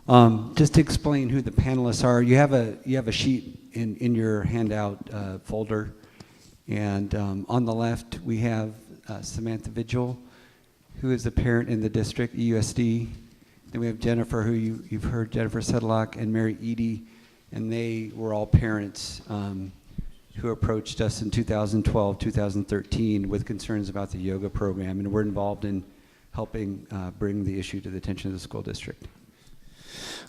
Just to explain who the panelists are, you have a sheet in your handout folder, and on the left we have Samantha Vigil, who is a parent in the district, EUSD. Then we have Jennifer, who you've heard, Jennifer Sedlock, and Mary Edie, and they were all parents who approached us in 2012, 2013 with concerns about the yoga program, and we're involved in helping bring the issue to the attention of the school district.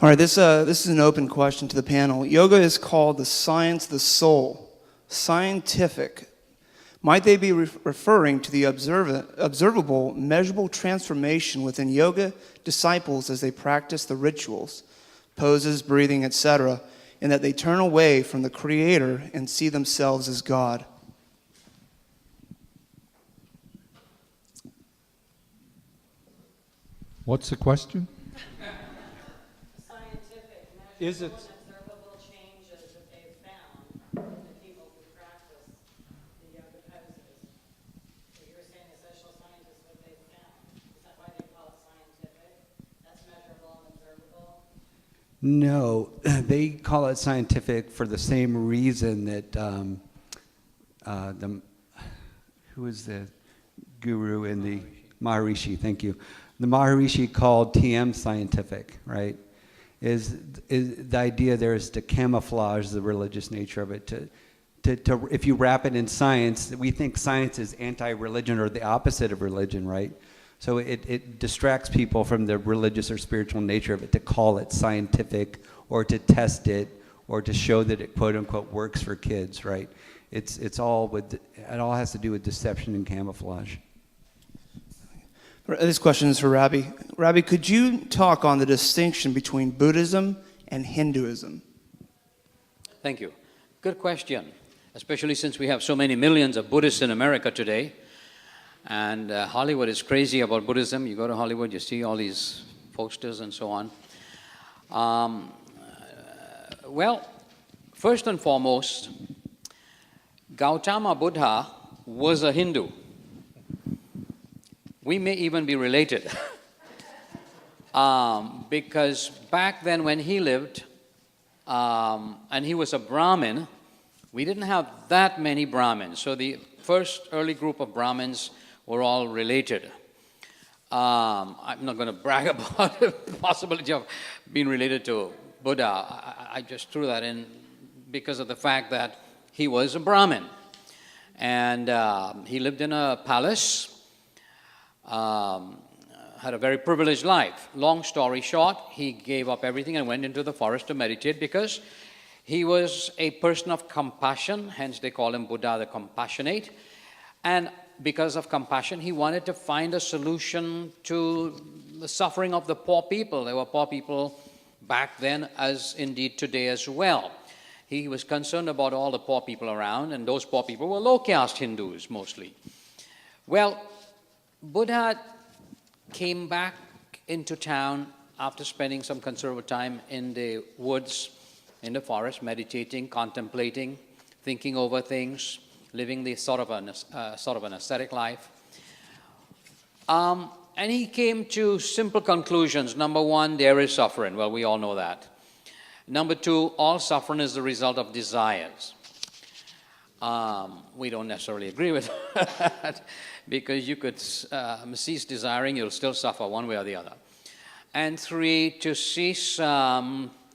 All right, this is an open question to the panel. Yoga is called the science of the soul, scientific. Might they be referring to the observable, measurable transformation within yoga disciples as they practice the rituals, poses, breathing, etc., and that they turn away from the Creator and see themselves as God? What's the question? Scientific, Is measurable, it- and observable changes that they've found in the people who practice the yoga poses. So you're saying the social scientists, what they've found. Is that why they call it scientific? That's measurable and observable? No, they call it scientific for the same reason that who is the guru in the Maharishi? Thank you. The Maharishi called TM scientific, right? Is the idea there is to camouflage the religious nature of it. To if you wrap it in science, we think science is anti-religion or the opposite of religion, right? So it distracts people from the religious or spiritual nature of it to call it scientific or to test it or to show that it quote unquote works for kids, right? It all has to do with deception and camouflage. This question is for Rabbi. Rabbi, could you talk on the distinction between Buddhism and Hinduism? Thank you. Good question, especially since we have so many millions of Buddhists in America today. And Hollywood is crazy about Buddhism. You go to Hollywood, you see all these posters and so on. Well, first and foremost, Gautama Buddha was a Hindu. We may even be related. Because back then when he lived, and he was a Brahmin, we didn't have that many Brahmins. So the first early group of Brahmins were all related. I'm not going to brag about the possibility of being related to Buddha. I just threw that in because of the fact that he was a Brahmin. And he lived in a palace, had a very privileged life. Long story short, he gave up everything and went into the forest to meditate because he was a person of compassion, hence they call him Buddha the Compassionate. And because of compassion, he wanted to find a solution to the suffering of the poor people. There were poor people back then, as indeed today as well. He was concerned about all the poor people around, and those poor people were low-caste Hindus mostly. Well, Buddha came back into town after spending some considerable time in the woods, in the forest, meditating, contemplating, thinking over things, living the sort of an ascetic life. And he came to simple conclusions. Number one, there is suffering. Well, we all know that. Number two, all suffering is the result of desires. We don't necessarily agree with that because you could cease desiring, you'll still suffer one way or the other. And three, to cease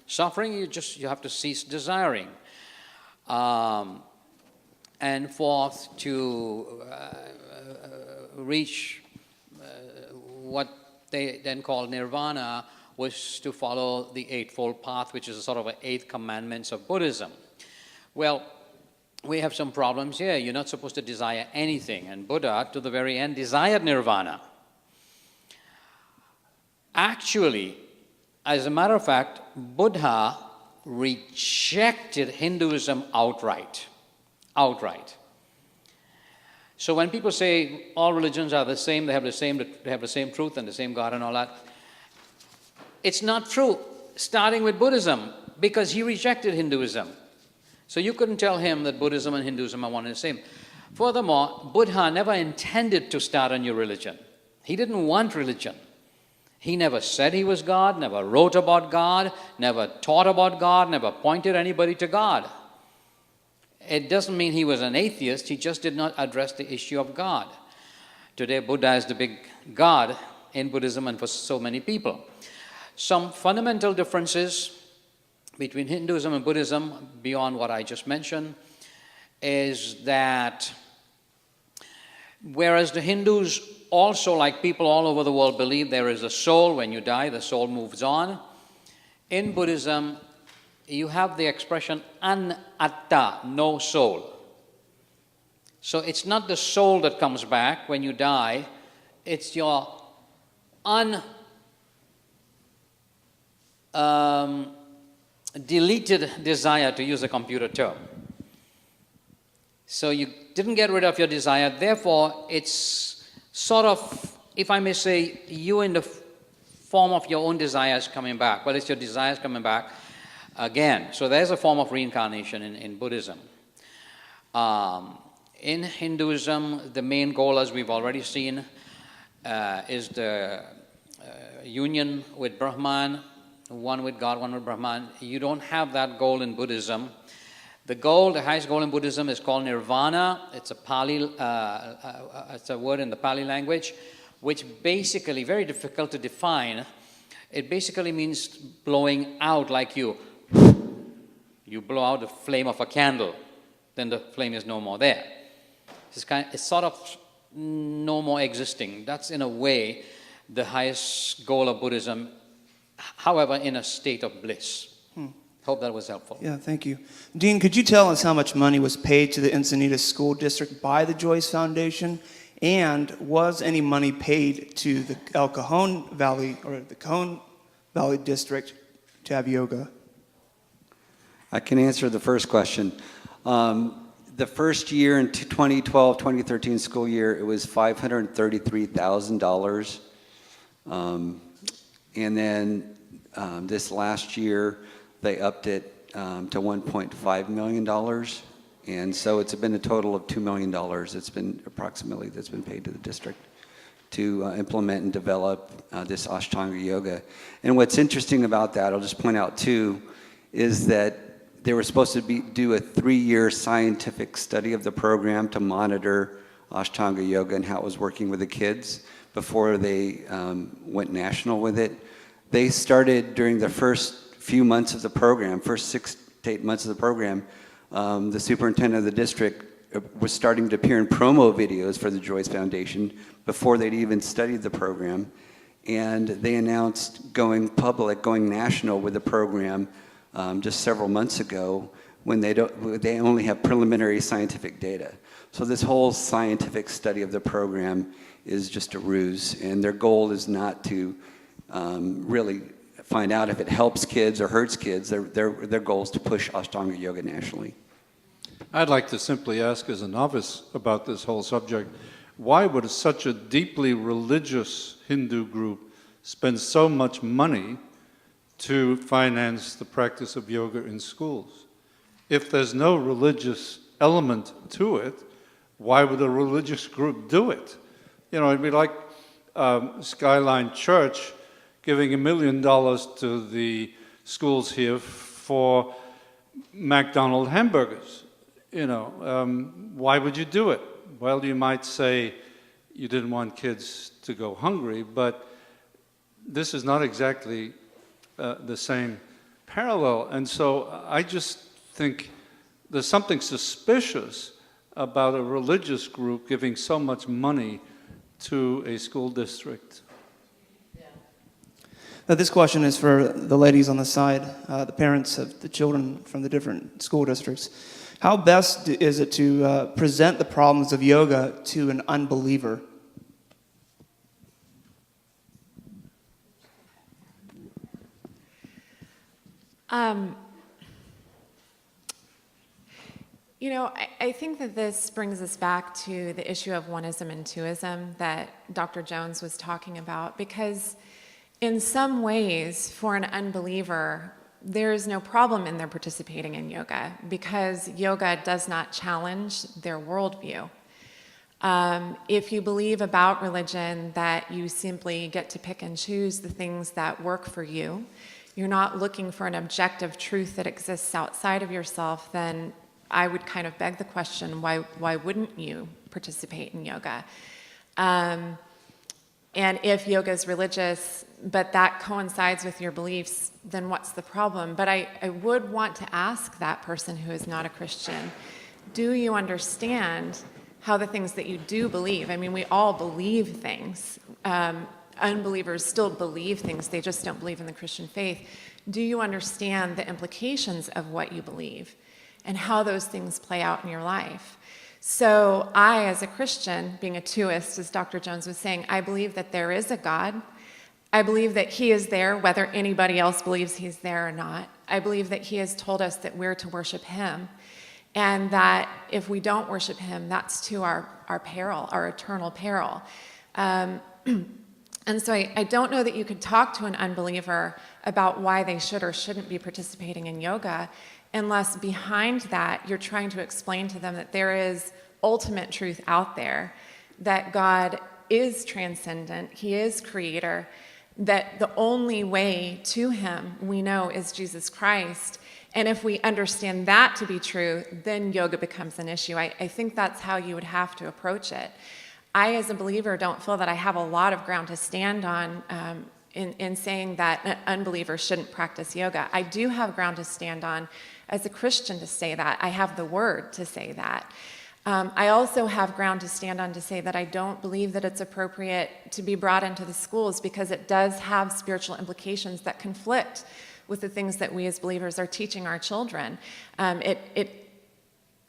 suffering, you have to cease desiring. And fourth, to reach what they then call nirvana was to follow the Eightfold Path, which is a sort of an eighth commandments of Buddhism. Well, we have some problems here. You're not supposed to desire anything. And Buddha, to the very end, desired nirvana. Actually, as a matter of fact, Buddha rejected Hinduism outright. Outright. So when people say all religions are the same, they have the same truth and the same God and all that, it's not true, starting with Buddhism, because he rejected Hinduism. So you couldn't tell him that Buddhism and Hinduism are one and the same. Furthermore, Buddha never intended to start a new religion. He didn't want religion. He never said he was God, never wrote about God, never taught about God, never pointed anybody to God. It doesn't mean he was an atheist, he just did not address the issue of God. Today, Buddha is the big God in Buddhism and for so many people. Some fundamental differences between Hinduism and Buddhism, beyond what I just mentioned, is that whereas the Hindus also, like people all over the world, believe there is a soul. When you die, the soul moves on. In Buddhism, you have the expression anatta, no soul. So it's not the soul that comes back when you die, it's your deleted desire, to use a computer term. So you didn't get rid of your desire, therefore it's sort of, if I may say, you in the form of your own desires coming back. Well, it's your desires coming back again. So there's a form of reincarnation in Buddhism. In Hinduism, the main goal, as we've already seen, is the union with Brahman, one with God, one with Brahman. You don't have that goal in Buddhism. The goal, the highest goal in Buddhism is called nirvana. It's a Pali, it's a word in the Pali language, which basically, very difficult to define. It basically means blowing out, like you blow out the flame of a candle, then the flame is no more there. It's sort of no more existing. That's in a way the highest goal of Buddhism, however, in a state of bliss. Hope that was helpful. Yeah, thank you. Dean, could you tell us how much money was paid to the Encinitas School District by the Joyce Foundation? And was any money paid to the El Cajon Valley, or the Cajon Valley District, to have yoga? I can answer the first question. The first year in 2012-2013 school year, it was $533,000. And then this last year, they upped it to $1.5 million. And so it's been a total of $2 million. It's been approximately that's been paid to the district to implement and develop this Ashtanga yoga. And what's interesting about that, I'll just point out too, is that they were supposed to do a 3-year scientific study of the program to monitor Ashtanga yoga and how it was working with the kids before they went national with it. They started during the first few months of the program, first 6 to 8 months of the program, the superintendent of the district was starting to appear in promo videos for the Joyce Foundation before they'd even studied the program. And they announced going public, going national with the program just several months ago when they only have preliminary scientific data. So this whole scientific study of the program is just a ruse, and their goal is not to really find out if it helps kids or hurts kids. Their goal is to push Ashtanga yoga nationally. I'd like to simply ask as a novice about this whole subject, why would such a deeply religious Hindu group spend so much money to finance the practice of yoga in schools? If there's no religious element to it, why would a religious group do it? You know, it'd be like Skyline Church giving $1 million to the schools here for McDonald's hamburgers. You know, why would you do it? Well, you might say you didn't want kids to go hungry, but this is not exactly the same parallel. And so I just think there's something suspicious about a religious group giving so much money to a school district. Now, this question is for the ladies on the side, the parents of the children from the different school districts. How best is it to present the problems of yoga to an unbeliever? You know, I think that this brings us back to the issue of oneism and twoism that Dr. Jones was talking about, because in some ways, for an unbeliever, there is no problem in their participating in yoga because yoga does not challenge their worldview. If you believe about religion that you simply get to pick and choose the things that work for you, you're not looking for an objective truth that exists outside of yourself, then I would kind of beg the question, why wouldn't you participate in yoga? And if yoga is religious, but that coincides with your beliefs, then what's the problem? But I would want to ask that person who is not a Christian, do you understand how the things that you do believe, I mean, we all believe things. Unbelievers still believe things, they just don't believe in the Christian faith. Do you understand the implications of what you believe and how those things play out in your life? So I, as a Christian, being a tuist, as Dr. Jones was saying, I believe that there is a God. I believe that he is there whether anybody else believes he's there or not. I believe that he has told us that we're to worship him, and that if we don't worship him, that's to our peril, our eternal peril. And so I don't know that you could talk to an unbeliever about why they should or shouldn't be participating in yoga unless behind that you're trying to explain to them that there is ultimate truth out there, that God is transcendent, he is creator, that the only way to him we know is Jesus Christ. And if we understand that to be true, then yoga becomes an issue. I think that's how you would have to approach it. I, as a believer, don't feel that I have a lot of ground to stand on in saying that an unbeliever shouldn't practice yoga. I do have ground to stand on as a Christian to say that. I have the word to say that. I also have ground to stand on to say that I don't believe that it's appropriate to be brought into the schools because it does have spiritual implications that conflict with the things that we as believers are teaching our children. It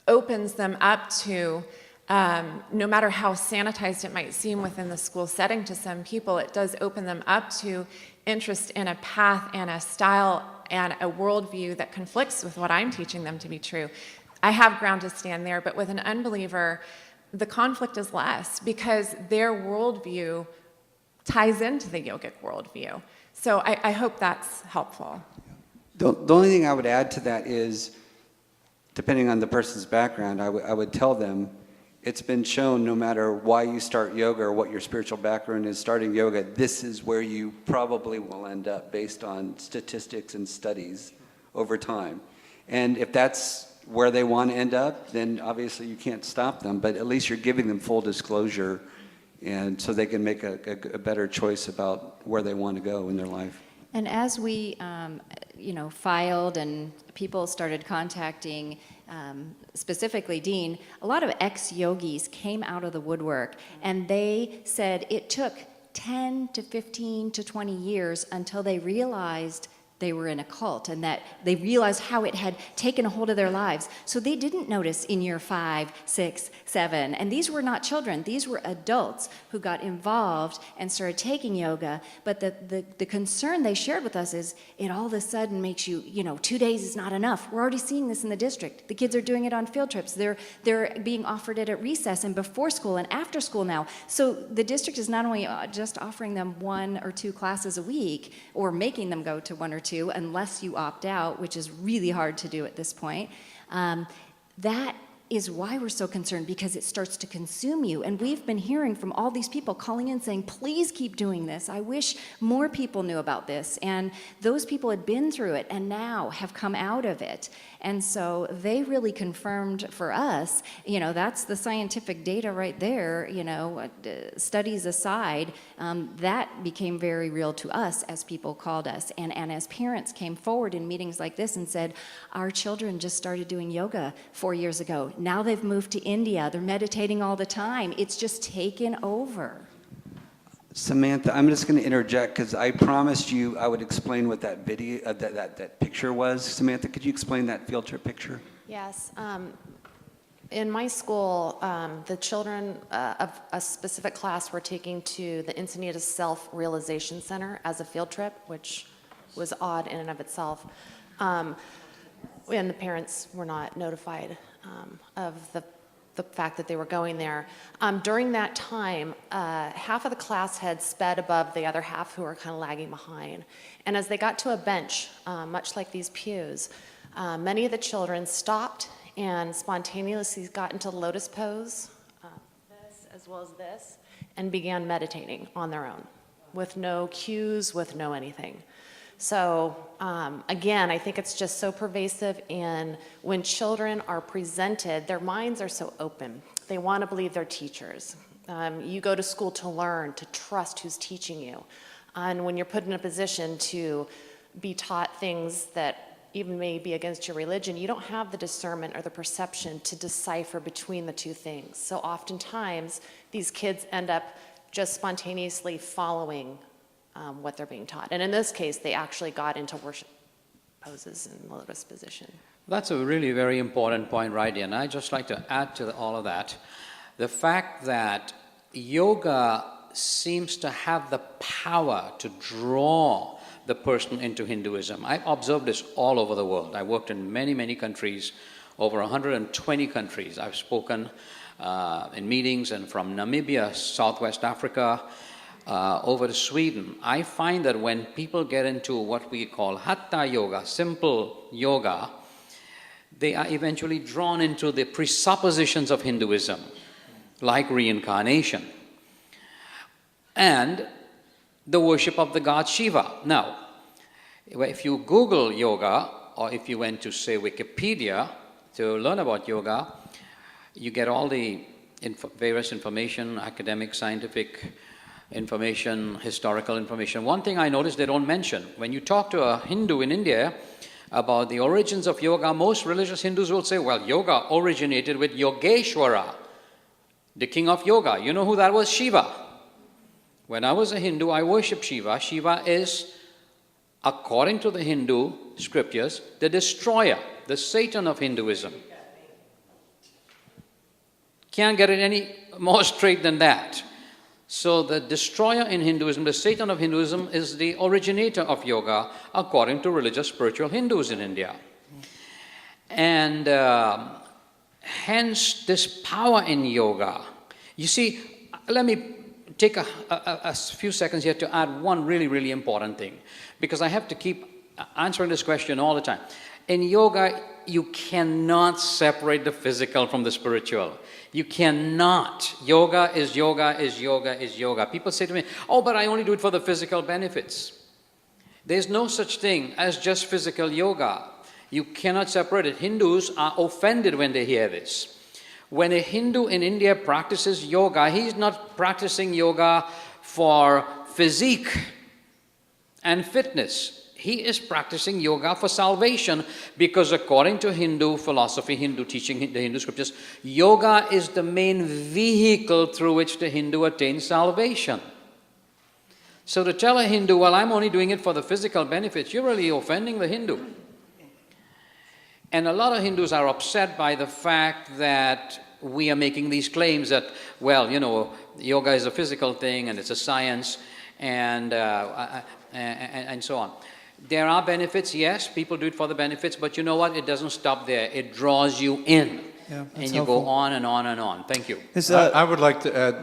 opens them up to, no matter how sanitized it might seem within the school setting to some people, it does open them up to interest in a path and a style and a worldview that conflicts with what I'm teaching them to be true. I have ground to stand there, but with an unbeliever, the conflict is less because their worldview ties into the yogic worldview. So I hope that's helpful. The only thing I would add to that is, depending on the person's background, I would tell them, it's been shown no matter why you start yoga or what your spiritual background is, starting yoga, this is where you probably will end up based on statistics and studies over time. And if that's where they want to end up, then obviously you can't stop them, but at least you're giving them full disclosure and so they can make a better choice about where they want to go in their life. And as we, filed and people started contacting, specifically Dean, a lot of ex-yogis came out of the woodwork, and they said it took 10 to 15 to 20 years until they realized they were in a cult and that they realized how it had taken a hold of their lives. So they didn't notice in year 5, 6, 7. And these were not children. These were adults who got involved and started taking yoga. But the concern they shared with us is it all of a sudden makes you, 2 days is not enough. We're already seeing this in the district. The kids are doing it on field trips. They're being offered it at recess and before school and after school now. So the district is not only just offering them 1 or 2 classes a week or making them go to 1 or 2 unless you opt out, which is really hard to do at this point. That is why we're so concerned, because it starts to consume you. And we've been hearing from all these people calling in saying, please keep doing this. I wish more people knew about this. And those people had been through it and now have come out of it. And so they really confirmed for us, that's the scientific data right there, studies aside, that became very real to us as people called us. And as parents came forward in meetings like this and said, our children just started doing yoga 4 years ago. Now they've moved to India. They're meditating all the time. It's just taken over. Samantha, I'm just going to interject because I promised you I would explain what that video, that picture was. Samantha, could you explain that field trip picture? Yes. In my school, the children of a specific class were taking to the Encinitas Self-Realization Center as a field trip, which was odd in and of itself. And the parents were not notified of the fact that they were going there. During that time, half of the class had sped above the other half who were kind of lagging behind. And as they got to a bench, much like these pews, many of the children stopped and spontaneously got into lotus pose. as well as this, and began meditating on their own, with no cues, with no anything. So again, I think it's just so pervasive in when children are presented, their minds are so open. They want to believe their teachers. You go to school to learn, to trust who's teaching you. And when you're put in a position to be taught things that even may be against your religion, you don't have the discernment or the perception to decipher between the two things. So oftentimes, these kids end up just spontaneously following what they're being taught. And in this case, they actually got into worship poses in lotus position. That's a really very important point right here, and I'd just like to add to all of that. The fact that yoga seems to have the power to draw the person into Hinduism. I've observed this all over the world. I worked in many, many countries, over 120 countries. I've spoken in meetings, and from Namibia, Southwest Africa, over to Sweden. I find that when people get into what we call Hatha Yoga, simple yoga, they are eventually drawn into the presuppositions of Hinduism, like reincarnation, and the worship of the god Shiva. Now, if you Google yoga, or if you went to, say, Wikipedia to learn about yoga, you get all the various information, academic, scientific information, historical information. One thing I noticed they don't mention, when you talk to a Hindu in India about the origins of yoga, most religious Hindus will say, well, yoga originated with Yogeshwara, the king of yoga. You know who that was? Shiva. When I was a Hindu, I worshiped Shiva. Shiva is, according to the Hindu scriptures, the destroyer, the Satan of Hinduism. Can't get it any more straight than that. So the destroyer in Hinduism, the Satan of Hinduism, is the originator of yoga, according to religious spiritual Hindus in India. And hence this power in yoga. You see, let me take a few seconds here to add one really, really important thing, because I have to keep answering this question all the time. In yoga, you cannot separate the physical from the spiritual. You cannot. Yoga is yoga is yoga is yoga. People say to me, oh, but I only do it for the physical benefits. There's no such thing as just physical yoga. You cannot separate it. Hindus are offended when they hear this. When a Hindu in India practices yoga, he's not practicing yoga for physique and fitness. He is practicing yoga for salvation, because according to Hindu philosophy, Hindu teaching, the Hindu scriptures, yoga is the main vehicle through which the Hindu attains salvation. So to tell a Hindu, well, I'm only doing it for the physical benefits, you're really offending the Hindu. And a lot of Hindus are upset by the fact that we are making these claims that, well, you know, yoga is a physical thing and it's a science and so on. There are benefits, yes, people do it for the benefits, but you know what? It doesn't stop there. It draws you in, Yeah, and you go on and on and on. Thank you. I would like to add,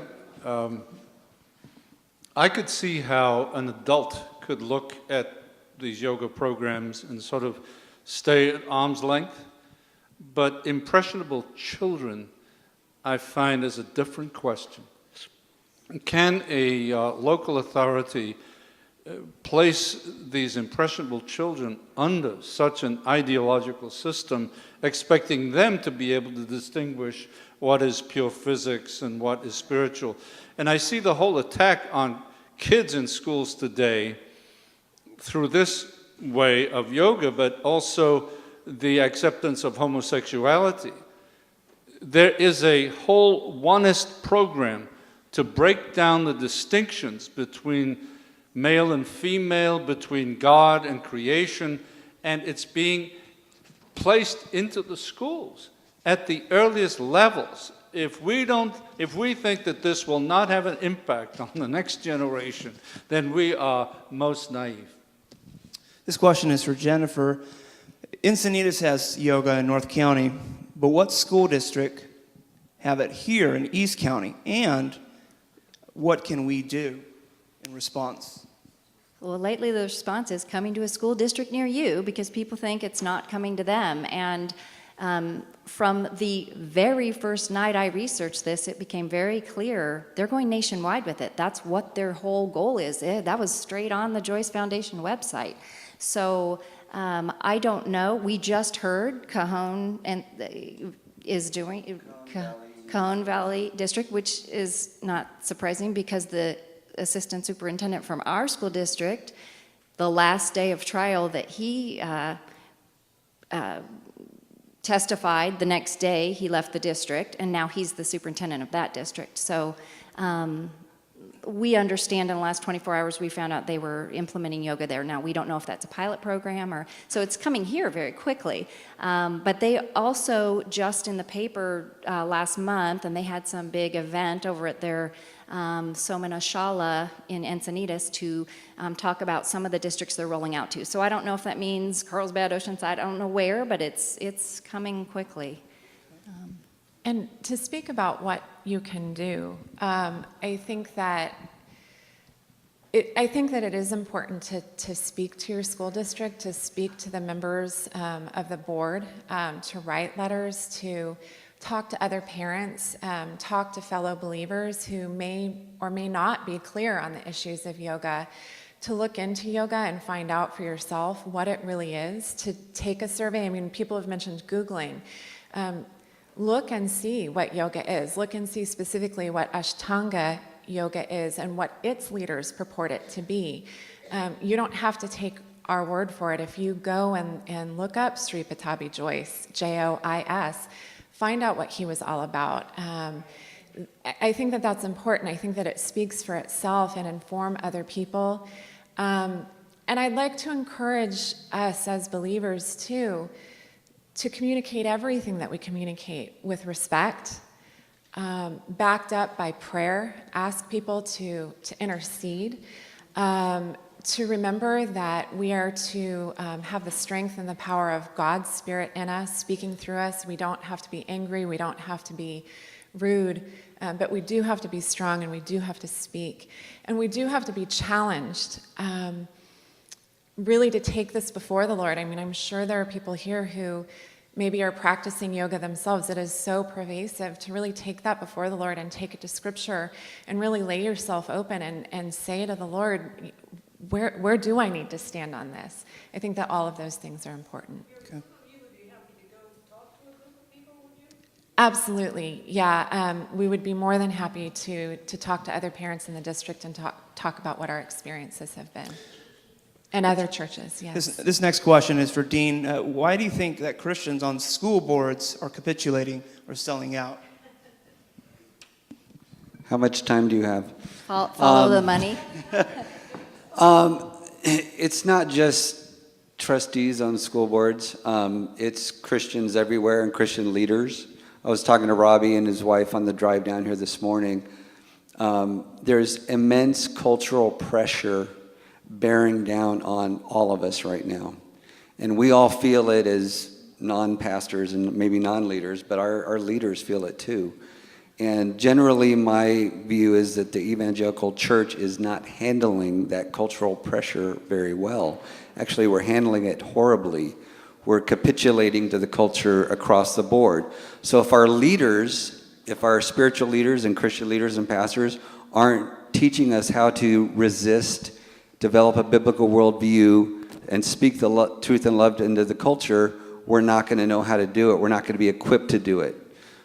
I could see how an adult could look at these yoga programs and sort of stay at arm's length, but impressionable children, I find, is a different question. Can a local authority place these impressionable children under such an ideological system, expecting them to be able to distinguish what is pure physics and what is spiritual? And I see the whole attack on kids in schools today through this way of yoga, but also the acceptance of homosexuality. There is a whole onist program to break down the distinctions between male and female, between God and creation, and it's being placed into the schools at the earliest levels. If we think that this will not have an impact on the next generation, then we are most naive. This question is for Jennifer. Encinitas has yoga in North County, but what school district have it here in East County? And what can we do in response? Well, lately the response is coming to a school district near you, because people think it's not coming to them. And From the very first night I researched this, it became very clear they're going nationwide with it. That's what their whole goal is. That was straight on the Joyce Foundation website. So I don't know. We just heard Cajon is doing Cajon Valley District, which is not surprising because the assistant superintendent from our school district, the last day of trial that he testified, the next day he left the district, and now he's the superintendent of that district. So we understand in the last 24 hours we found out they were implementing yoga there. Now we don't know if that's a pilot program or, so it's coming here very quickly. But they also just in the paper last month, and they had some big event over at their Somana Shala in Encinitas to talk about some of the districts they're rolling out to. So I don't know if that means Carlsbad, Oceanside, I don't know where, but it's coming quickly. And to speak about what you can do, I think that it is important to speak to your school district, to speak to the members of the board, to write letters, to talk to other parents, talk to fellow believers who may or may not be clear on the issues of yoga, to look into yoga and find out for yourself what it really is, to take a survey. I mean, people have mentioned Googling. Look and see what yoga is. Look and see specifically what Ashtanga yoga is and what its leaders purport it to be. You don't have to take our word for it. If you go and look up Sri Patabi Joyce, Jois, find out what he was all about. I think that that's important. I think that it speaks for itself and inform other people. And I'd like to encourage us as believers too, to communicate everything that we communicate with respect, backed up by prayer. Ask people to intercede, to remember that we are to have the strength and the power of God's Spirit in us, speaking through us. We don't have to be angry, we don't have to be rude, but we do have to be strong and we do have to speak. And we do have to be challenged, really to take this before the Lord. I mean, I'm sure there are people here who maybe are practicing yoga themselves. It is so pervasive to really take that before the Lord and take it to Scripture and really lay yourself open and say to the Lord, where do I need to stand on this? I think that all of those things are important. Okay. Absolutely, yeah. We would be more than happy to talk to other parents in the district and talk about what our experiences have been. And other churches, yes. This next question is for Dean. Why do you think that Christians on school boards are capitulating or selling out? How much time do you have? Follow the money. It's not just trustees on school boards. It's Christians everywhere and Christian leaders. I was talking to Robbie and his wife on the drive down here this morning. There's immense cultural pressure bearing down on all of us right now. And we all feel it as non-pastors and maybe non-leaders, but our leaders feel it too. And generally my view is that the evangelical church is not handling that cultural pressure very well. Actually, we're handling it horribly. We're capitulating to the culture across the board. So if our leaders, if our spiritual leaders and Christian leaders and pastors aren't teaching us how to resist, develop a biblical worldview, and speak the truth and love into the culture, we're not going to know how to do it. We're not going to be equipped to do it.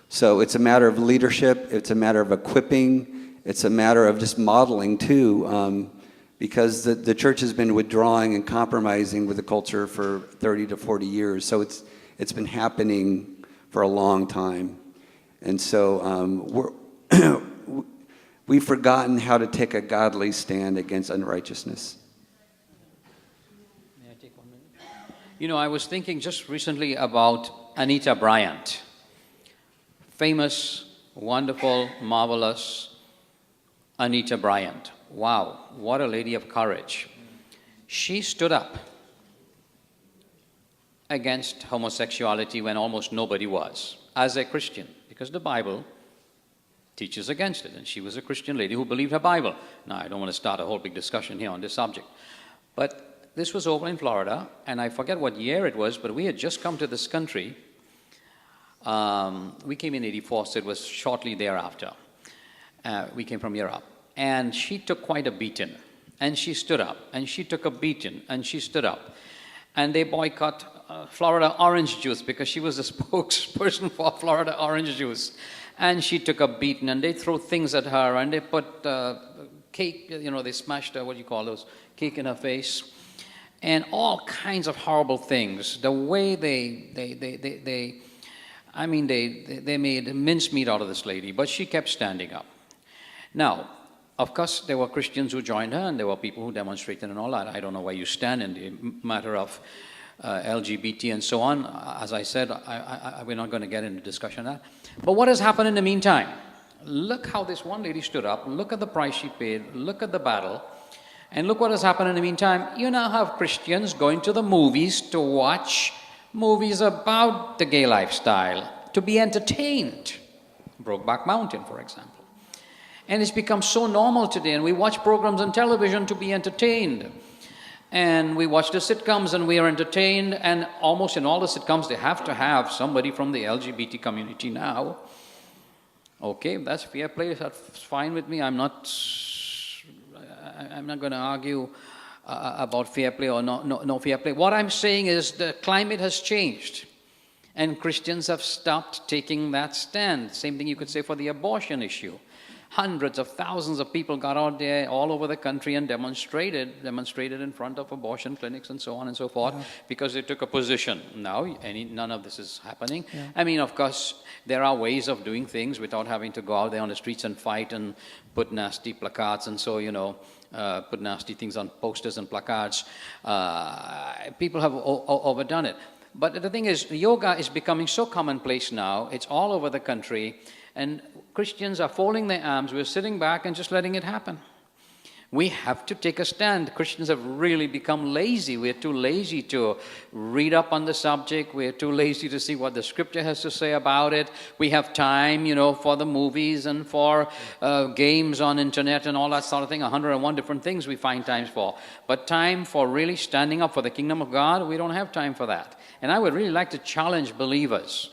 So it's a matter of leadership. It's a matter of equipping. It's a matter of just modeling too, because the church has been withdrawing and compromising with the culture for 30 to 40 years. So it's been happening for a long time. And so we've forgotten how to take a godly stand against unrighteousness. May I take 1 minute? You know, I was thinking just recently about Anita Bryant. Famous, wonderful, marvelous Anita Bryant. Wow, what a lady of courage. She stood up against homosexuality when almost nobody was, as a Christian, because the Bible teaches against it, and she was a Christian lady who believed her Bible. Now, I don't want to start a whole big discussion here on this subject, but this was over in Florida, and I forget what year it was, but we had just come to this country, We came in 84, so it was shortly thereafter. We came from Europe. And she took quite a beating. And she stood up. And she took a beating. And she stood up. And they boycott Florida orange juice because she was the spokesperson for Florida orange juice. And she took a beating. And they threw things at her. And they put cake, they smashed what do you call those, cake in her face. And all kinds of horrible things. The way they made mincemeat out of this lady, but she kept standing up. Now, of course, there were Christians who joined her, and there were people who demonstrated and all that. I don't know where you stand in the matter of LGBT and so on. As I said, we're not going to get into discussion on that. But what has happened in the meantime? Look how this one lady stood up. Look at the price she paid. Look at the battle. And look what has happened in the meantime. You now have Christians going to the movies to watch movies about the gay lifestyle, to be entertained. Brokeback Mountain, for example. And it's become so normal today, and we watch programs on television to be entertained. And we watch the sitcoms and we are entertained, and almost in all the sitcoms they have to have somebody from the LGBT community now. Okay, that's fair play, that's fine with me. I'm not going to argue about fair play or no fair play. What I'm saying is the climate has changed. And Christians have stopped taking that stand. Same thing you could say for the abortion issue. Hundreds of thousands of people got out there all over the country and demonstrated in front of abortion clinics and so on and so forth, because they took a position. Now, none of this is happening. Yeah. I mean, of course, there are ways of doing things without having to go out there on the streets and fight and put nasty placards and so, put nasty things on posters and placards. People have overdone it. But the thing is, yoga is becoming so commonplace now. It's all over the country. And Christians are folding their arms. We're sitting back and just letting it happen. We have to take a stand. Christians have really become lazy. We're too lazy to read up on the subject. We're too lazy to see what the scripture has to say about it. We have time, for the movies and for games on internet and all that sort of thing. 101 different things we find times for. But time for really standing up for the kingdom of God, we don't have time for that. And I would really like to challenge believers,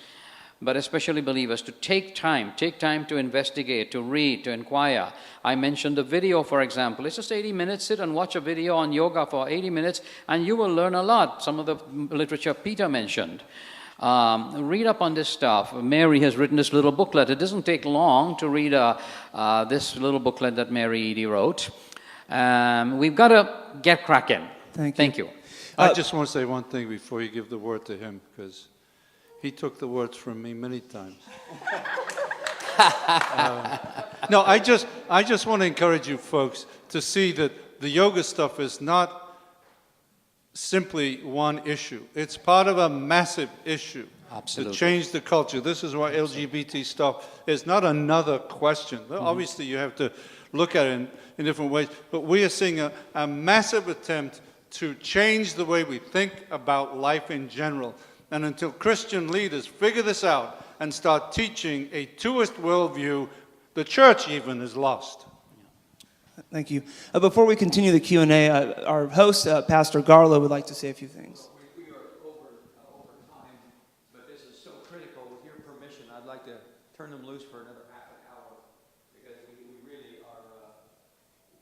but especially believers, to take time to investigate, to read, to inquire. I mentioned the video, for example. It's just 80 minutes. Sit and watch a video on yoga for 80 minutes, and you will learn a lot. Some of the literature Peter mentioned. Read up on this stuff. Mary has written this little booklet. It doesn't take long to read this little booklet that Mary Edie wrote. We've got to get cracking. Thank you. I just want to say one thing before you give the word to him, because he took the words from me many times. No, I just want to encourage you folks to see that the yoga stuff is not simply one issue. It's part of a massive issue. Absolutely. To change the culture. This is why LGBT stuff is not another question. Obviously, you have to look at it in different ways, but we are seeing a massive attempt to change the way we think about life in general. And until Christian leaders figure this out and start teaching a twoist worldview, the church even is lost. Thank you. Before we continue the Q&A, our host, Pastor Garlow, would like to say a few things. We are over time, but this is so critical. With your permission, I'd like to turn them loose for another half an hour, because we really are,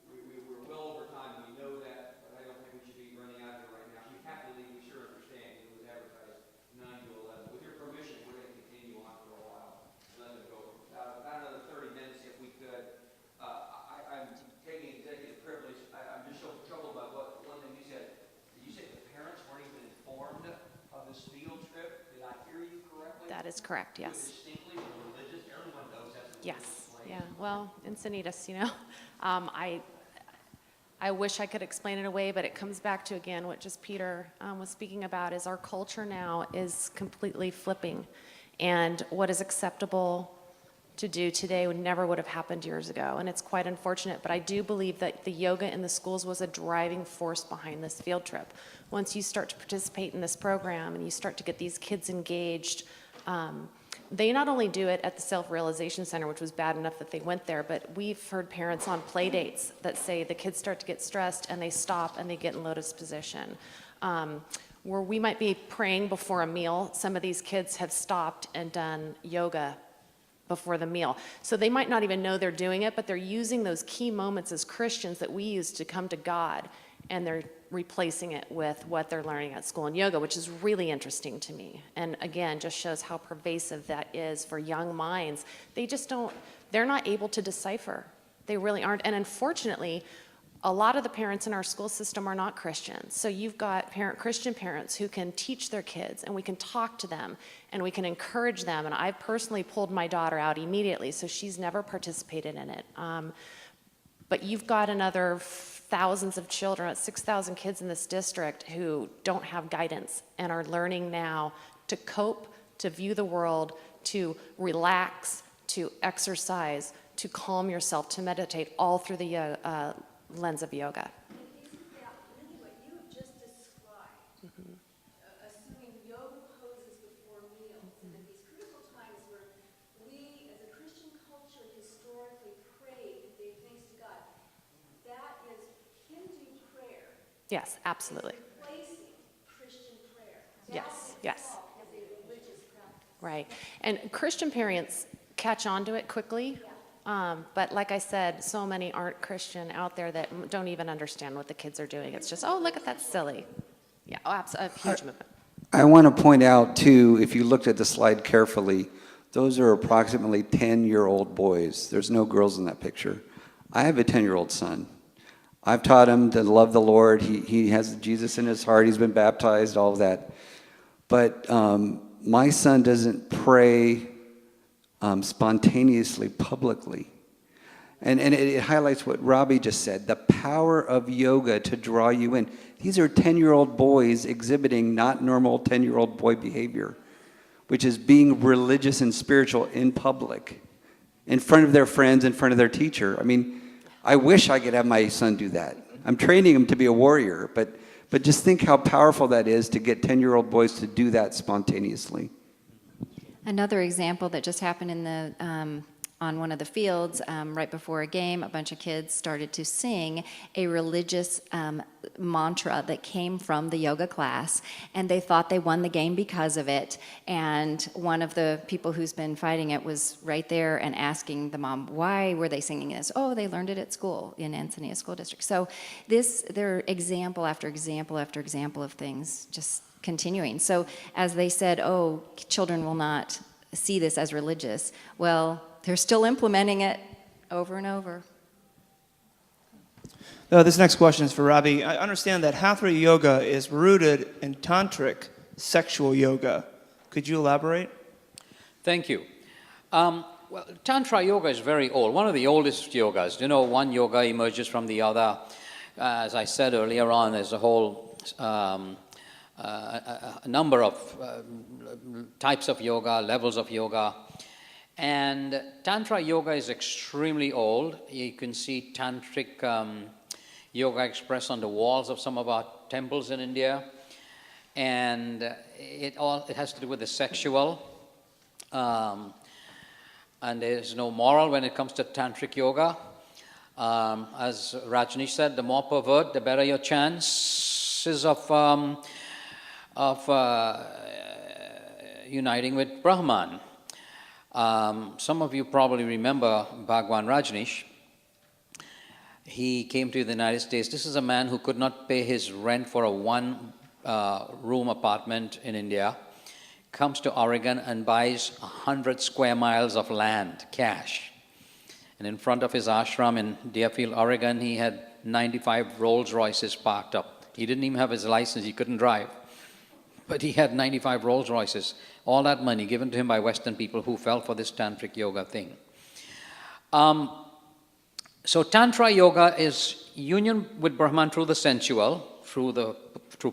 we're well over time. We know that, but I don't think we should be running out of it right now. If you have to leave, we sure understand. It was advertised 9 to 11. With your permission, we're going to continue on for a while. Let it go. About another 30 minutes, if we could. I'm taking executive privilege. I'm just so troubled by one thing you said. Did you say the parents weren't even informed of this field trip? Did I hear you correctly? That is correct, yes. Distinctly religious. Everyone knows that's a Yes, yeah. Well, Encinitas, I wish I could explain it away, but it comes back to, again, what just Peter was speaking about, is our culture now is completely flipping. And what is acceptable to do today never would have happened years ago. And it's quite unfortunate, but I do believe that the yoga in the schools was a driving force behind this field trip. Once you start to participate in this program and you start to get these kids engaged, they not only do it at the Self-Realization Center, which was bad enough that they went there, but we've heard parents on play dates that say the kids start to get stressed and they stop and they get in lotus position. Where we might be praying before a meal, some of these kids have stopped and done yoga before the meal. So they might not even know they're doing it, but they're using those key moments as Christians that we use to come to God, and they're replacing it with what they're learning at school in yoga, which is really interesting to me. And again, just shows how pervasive that is for young minds. They're not able to decipher. They really aren't. And unfortunately, a lot of the parents in our school system are not Christians. So you've got Christian parents who can teach their kids, and we can talk to them, and we can encourage them. And I've personally pulled my daughter out immediately, so she's never participated in it. But you've got another thousands of children, 6,000 kids in this district who don't have guidance and are learning now to cope, to view the world, to relax, to exercise, to calm yourself, to meditate, all through the lens of yoga. Isn't that really what you have just described? Assuming yoga poses before meals, and in these critical times where we, as a Christian culture, historically prayed and gave thanks to God, that is Hindu prayer. Yes, absolutely. Replacing Christian prayer. Yes, That yes. itself is a religious practice. Right. And Christian parents catch on to it quickly. But like I said, so many aren't Christian out there that don't even understand what the kids are doing. It's just, oh, look at that, silly. Yeah, a huge movement. I want to point out, too, if you looked at the slide carefully, those are approximately 10-year-old boys. There's no girls in that picture. I have a 10-year-old son. I've taught him to love the Lord. He has Jesus in his heart. He's been baptized, all of that. But my son doesn't pray spontaneously, publicly. And it highlights what Robbie just said, the power of yoga to draw you in. These are 10-year-old boys exhibiting not normal 10-year-old boy behavior, which is being religious and spiritual in public, in front of their friends, in front of their teacher. I mean, I wish I could have my son do that. I'm training him to be a warrior, but just think how powerful that is to get 10-year-old boys to do that spontaneously. Another example that just happened in on one of the fields right before a game, a bunch of kids started to sing a religious mantra that came from the yoga class, and they thought they won the game because of it. And one of the people who's been fighting it was right there and asking the mom, why were they singing this? Oh, they learned it at school in Encinitas School District. So they're example after example after example of things just continuing. So as they said, oh, children will not see this as religious. Well, they're still implementing it over and over. This next question is for Robbie. I understand that Hatha yoga is rooted in Tantric sexual yoga. Could you elaborate? Thank you. Well, Tantra yoga is very old, one of the oldest yogas. You know, one yoga emerges from the other. As I said earlier on, there's a whole a number of types of yoga, levels of yoga. And Tantra yoga is extremely old. You can see Tantric yoga expressed on the walls of some of our temples in India. And it has to do with the sexual. And there's no moral when it comes to Tantric yoga. As Rajneesh said, the more pervert, the better your chances of uniting with Brahman. Some of you probably remember Bhagwan Rajneesh. He came to the United States. This is a man who could not pay his rent for a one-room apartment in India. Comes to Oregon and buys 100 square miles of land, cash. And in front of his ashram in Deerfield, Oregon, he had 95 Rolls Royces parked up. He didn't even have his license. He couldn't drive. But he had 95 Rolls Royces. All that money given to him by Western people who fell for this Tantric yoga thing. So Tantra yoga is union with Brahman through the sensual, through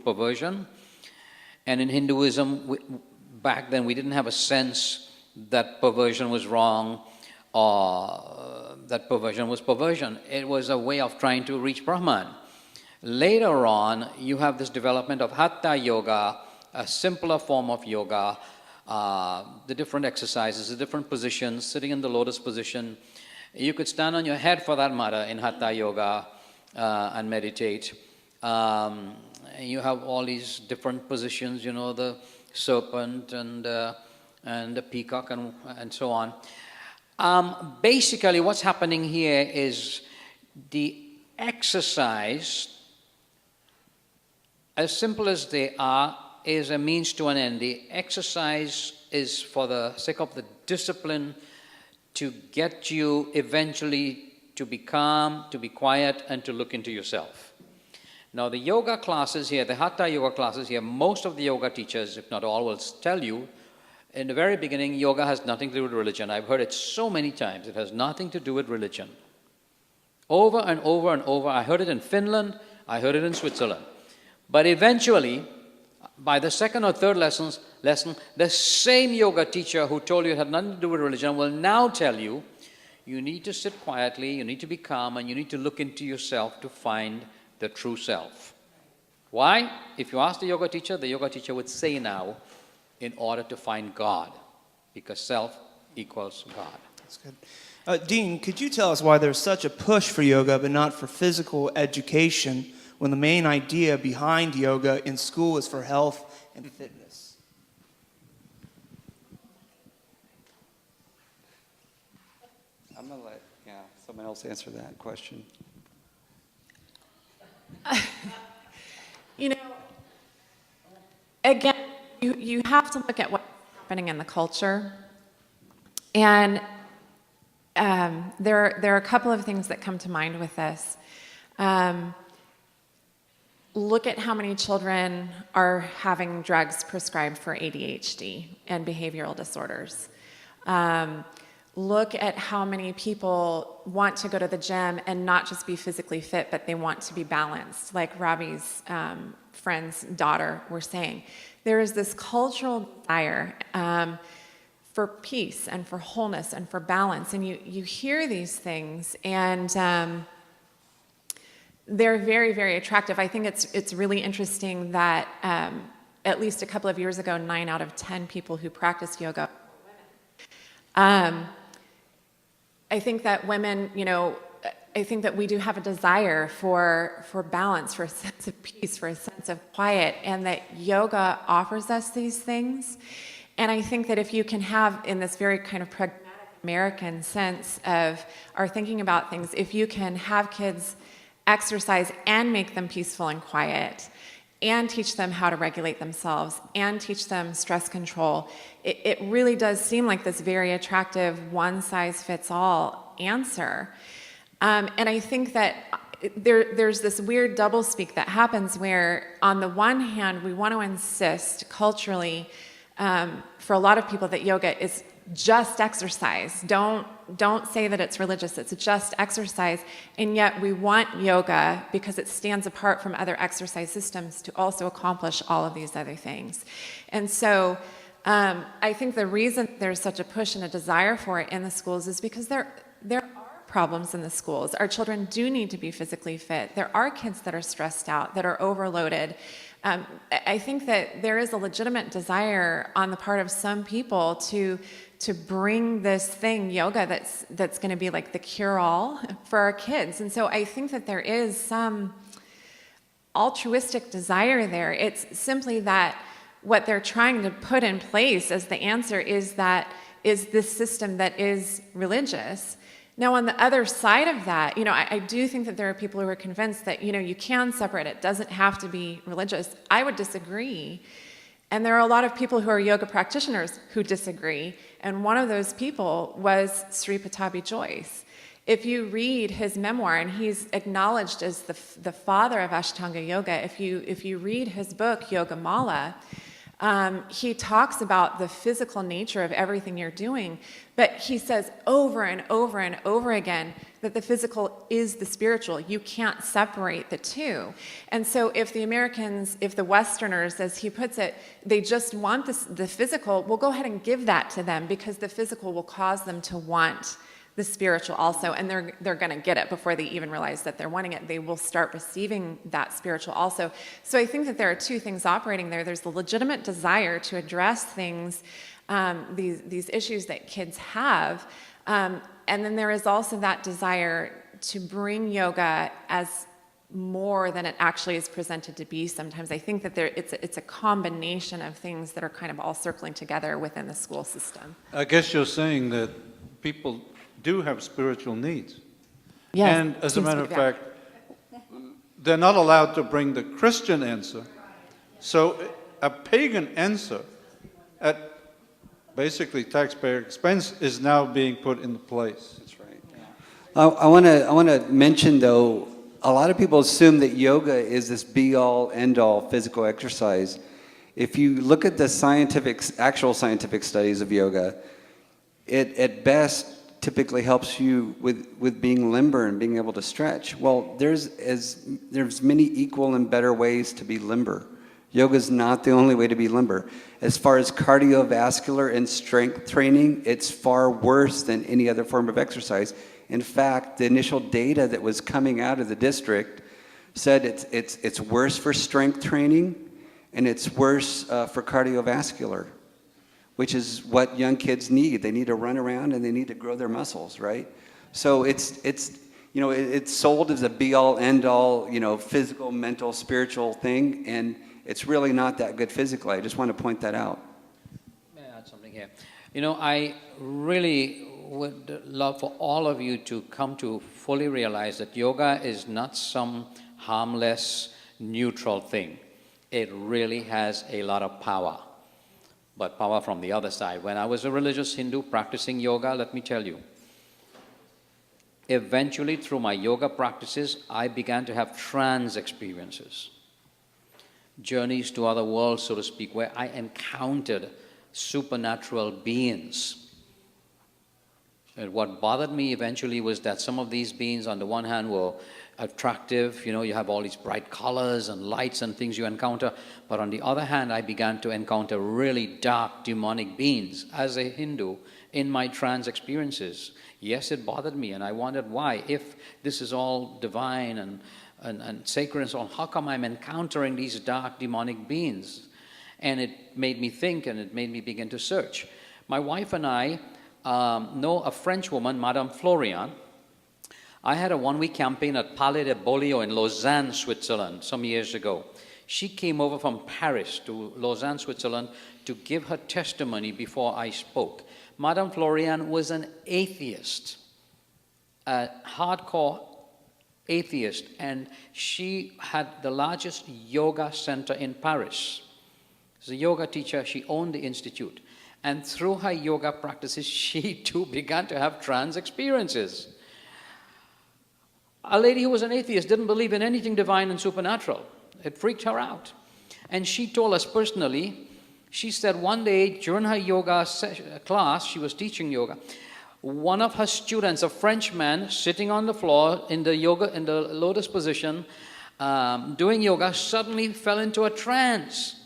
perversion. And in Hinduism, back then we didn't have a sense that perversion was wrong or that perversion was perversion. It was a way of trying to reach Brahman. Later on, you have this development of Hatha yoga, a simpler form of yoga, the different exercises, the different positions, sitting in the lotus position. You could stand on your head for that matter in Hatha Yoga and meditate. You have all these different positions, you know, the serpent and the peacock and so on. Basically, what's happening here is the exercise, as simple as they are, is a means to an end. The exercise is for the sake of the discipline to get you eventually to be calm, to be quiet, and to look into yourself. Now, the yoga classes here, the Hatha Yoga classes here, most of the yoga teachers, if not all, will tell you, in the very beginning, yoga has nothing to do with religion. I've heard it so many times. It has nothing to do with religion. Over and over and over. I heard it in Finland. I heard it in Switzerland. But eventually, by the second or third lesson, the same yoga teacher who told you it had nothing to do with religion will now tell you, you need to sit quietly, you need to be calm, and you need to look into yourself to find the true self. Why? If you ask the yoga teacher would say now, in order to find God, because self equals God. That's good. Dean, could you tell us why there's such a push for yoga but not for physical education when the main idea behind yoga in school is for health and fitness? I'm going to let someone else answer that question. You know, again, you have to look at what's happening in the culture. And there are a couple of things that come to mind with this. Look at how many children are having drugs prescribed for ADHD and behavioral disorders. Look at how many people want to go to the gym and not just be physically fit, but they want to be balanced, like Robbie's friend's daughter were saying. There is this cultural desire for peace and for wholeness and for balance. And you hear these things, and they're very, very attractive. I think it's really interesting that at least a couple of years ago, 9 out of 10 people who practiced yoga were women. I think that women, I think that we do have a desire for balance, for a sense of peace, for a sense of quiet, and that yoga offers us these things. And I think that if you can have, in this very kind of pragmatic American sense of our thinking about things, if you can have kids exercise and make them peaceful and quiet, and teach them how to regulate themselves, and teach them stress control, it really does seem like this very attractive one-size-fits-all answer. And I think that there's this weird doublespeak that happens where, on the one hand, we want to insist culturally for a lot of people that yoga is just exercise. Don't say that it's religious, it's just exercise. And yet we want yoga, because it stands apart from other exercise systems, to also accomplish all of these other things. And so I think the reason there's such a push and a desire for it in the schools is because there are problems in the schools. Our children do need to be physically fit. There are kids that are stressed out, that are overloaded. I think that there is a legitimate desire on the part of some people to bring this thing, yoga, that's going to be like the cure-all for our kids. And so I think that there is some altruistic desire there. It's simply that what they're trying to put in place as the answer is this system that is religious. Now, on the other side of that, I do think that there are people who are convinced that, you can separate it. It doesn't have to be religious. I would disagree. And there are a lot of people who are yoga practitioners who disagree. And one of those people was Sri Patabi Joyce. If you read his memoir, and he's acknowledged as the father of Ashtanga Yoga, if you read his book, Yoga Mala, he talks about the physical nature of everything you're doing, but he says over and over and over again that the physical is the spiritual. You can't separate the two. And so if the Americans, if the Westerners, as he puts it, they just want the physical, we'll go ahead and give that to them, because the physical will cause them to want the spiritual also, and they're going to get it before they even realize that they're wanting it. They will start receiving that spiritual also. So I think that there are two things operating there. There's the legitimate desire to address things these issues that kids have. And then there is also that desire to bring yoga as more than it actually is presented to be sometimes. I think that it's a combination of things that are kind of all circling together within the school system. I guess you're saying that people do have spiritual needs. Yes, And as a seems to matter be, of yeah. fact, they're not allowed to bring the Christian answer. So a pagan answer at basically taxpayer expense is now being put into place. That's right. I want to mention, though, a lot of people assume that yoga is this be-all, end-all physical exercise. If you look at the actual scientific studies of yoga, it at best typically helps you with being limber and being able to stretch. Well, there's many equal and better ways to be limber. Yoga is not the only way to be limber. As far as cardiovascular and strength training, it's far worse than any other form of exercise. In fact, the initial data that was coming out of the district said it's worse for strength training and it's worse for cardiovascular, which is what young kids need. They need to run around and they need to grow their muscles, right? So it's sold as a be-all, end-all, physical, mental, spiritual thing, and it's really not that good physically. I just want to point that out. May I add something here? I really would love for all of you to come to fully realize that yoga is not some harmless, neutral thing. It really has a lot of power, but power from the other side. When I was a religious Hindu practicing yoga, let me tell you, eventually through my yoga practices, I began to have trance experiences, journeys to other worlds, so to speak, where I encountered supernatural beings. And what bothered me eventually was that some of these beings, on the one hand, were attractive. You have all these bright colors and lights and things you encounter. But on the other hand, I began to encounter really dark, demonic beings as a Hindu in my trance experiences. Yes, it bothered me, and I wondered why. If this is all divine and sacred and so on, how come I'm encountering these dark, demonic beings? And it made me think, and it made me begin to search. My wife and I know a French woman, Madame Florian. I had a one-week campaign at Palais de Beaulieu in Lausanne, Switzerland, some years ago. She came over from Paris to Lausanne, Switzerland, to give her testimony before I spoke. Madame Florian was an atheist, a hardcore atheist, and she had the largest yoga center in Paris. As a yoga teacher, she owned the institute. And through her yoga practices, she too began to have trance experiences. A lady who was an atheist didn't believe in anything divine and supernatural. It freaked her out. And she told us personally, she said one day during her yoga class, she was teaching yoga, one of her students, a Frenchman, sitting on the floor in the lotus position, doing yoga, suddenly fell into a trance.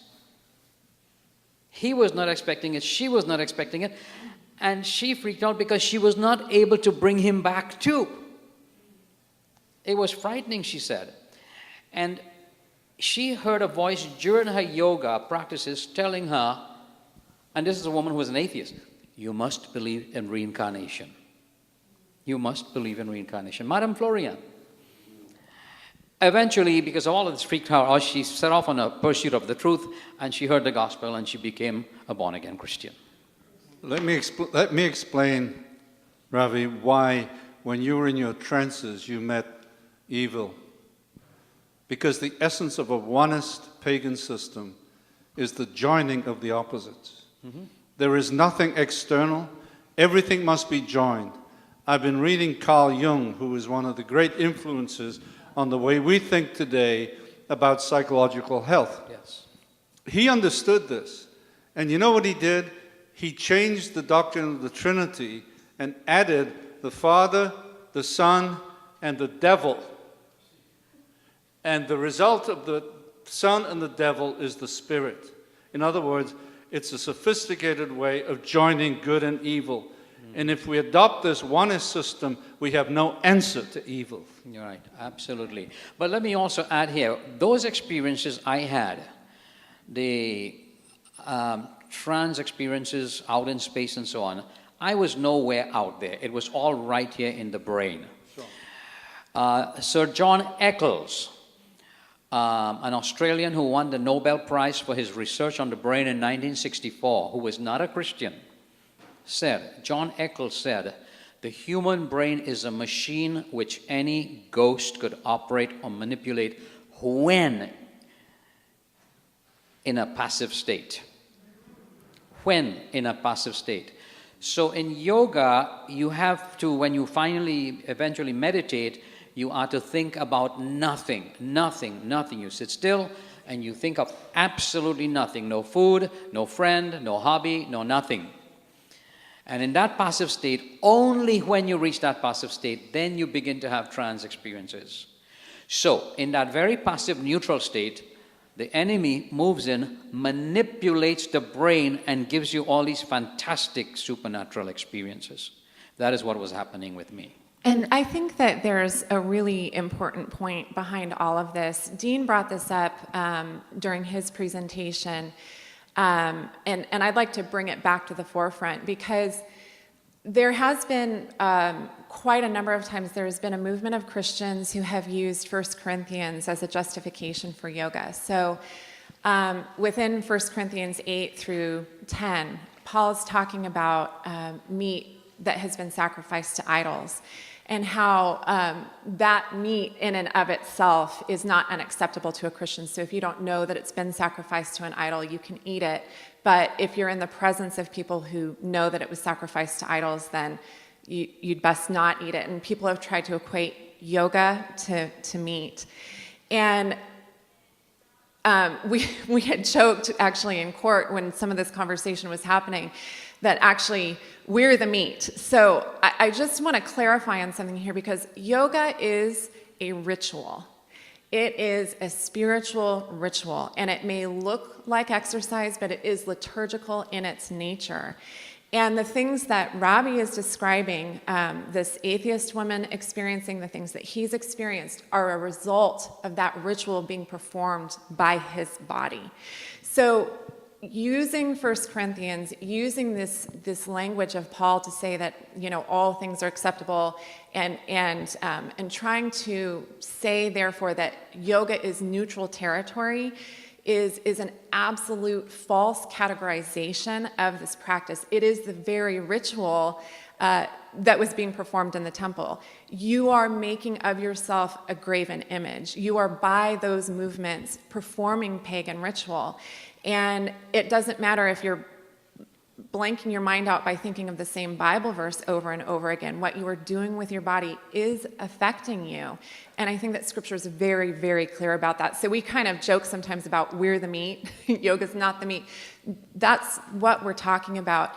He was not expecting it, she was not expecting it, and she freaked out because she was not able to bring him back too. It was frightening, she said. And she heard a voice during her yoga practices telling her, and this is a woman who was an atheist, you must believe in reincarnation. You must believe in reincarnation. Madame Florian. Eventually, because of all of this freaked her out, she set off on a pursuit of the truth, and she heard the gospel, and she became a born-again Christian. Let me explain, Ravi, why when you were in your trances you met evil. Because the essence of a onist pagan system is the joining of the opposites. Mm-hmm. There is nothing external. Everything must be joined. I've been reading Carl Jung, who is one of the great influences on the way we think today about psychological health. Yes. He understood this. And you know what he did? He changed the doctrine of the Trinity and added the Father, the Son, and the devil. And the result of the Son and the devil is the Spirit. In other words, it's a sophisticated way of joining good and evil. And if we adopt this onist system, we have no answer to evil. You're right, absolutely. But let me also add here, those experiences I had, the trance experiences out in space and so on, I was nowhere out there. It was all right here in the brain. Sir John Eccles, an Australian who won the Nobel Prize for his research on the brain in 1964, who was not a Christian, John Eccles said, the human brain is a machine which any ghost could operate or manipulate when in a passive state. When in a passive state. So in yoga, you have to, when you eventually meditate, you are to think about nothing. You sit still and you think of absolutely nothing. No food, no friend, no hobby, no nothing. And in that passive state, only when you reach that passive state, then you begin to have trance experiences. So, in that very passive neutral state, the enemy moves in, manipulates the brain, and gives you all these fantastic supernatural experiences. That is what was happening with me. And I think that there's a really important point behind all of this. Dean brought this up during his presentation. And I'd like to bring it back to the forefront because there has been quite a number of times there's been a movement of Christians who have used 1 Corinthians as a justification for yoga. So within 1 Corinthians 8 through 10, Paul is talking about meat that has been sacrificed to idols, and how that meat in and of itself is not unacceptable to a Christian. So if you don't know that it's been sacrificed to an idol, you can eat it. But if you're in the presence of people who know that it was sacrificed to idols, then you'd best not eat it. And people have tried to equate yoga to meat. And we had joked actually in court when some of this conversation was happening that actually we're the meat. So I just want to clarify on something here because yoga is a ritual. It is a spiritual ritual, and it may look like exercise, but it is liturgical in its nature. And the things that Robbie is describing, this atheist woman experiencing the things that he's experienced, are a result of that ritual being performed by his body. So using 1 Corinthians, using this language of Paul to say that, you know, all things are acceptable, and trying to say, therefore, that yoga is neutral territory is an absolute false categorization of this practice. It is the very ritual that was being performed in the temple. You are making of yourself a graven image. You are, by those movements, performing pagan ritual. And it doesn't matter if you're blanking your mind out by thinking of the same Bible verse over and over again. What you are doing with your body is affecting you. And I think that Scripture is very, very clear about that. So we kind of joke sometimes about we're the meat, yoga's not the meat. That's what we're talking about.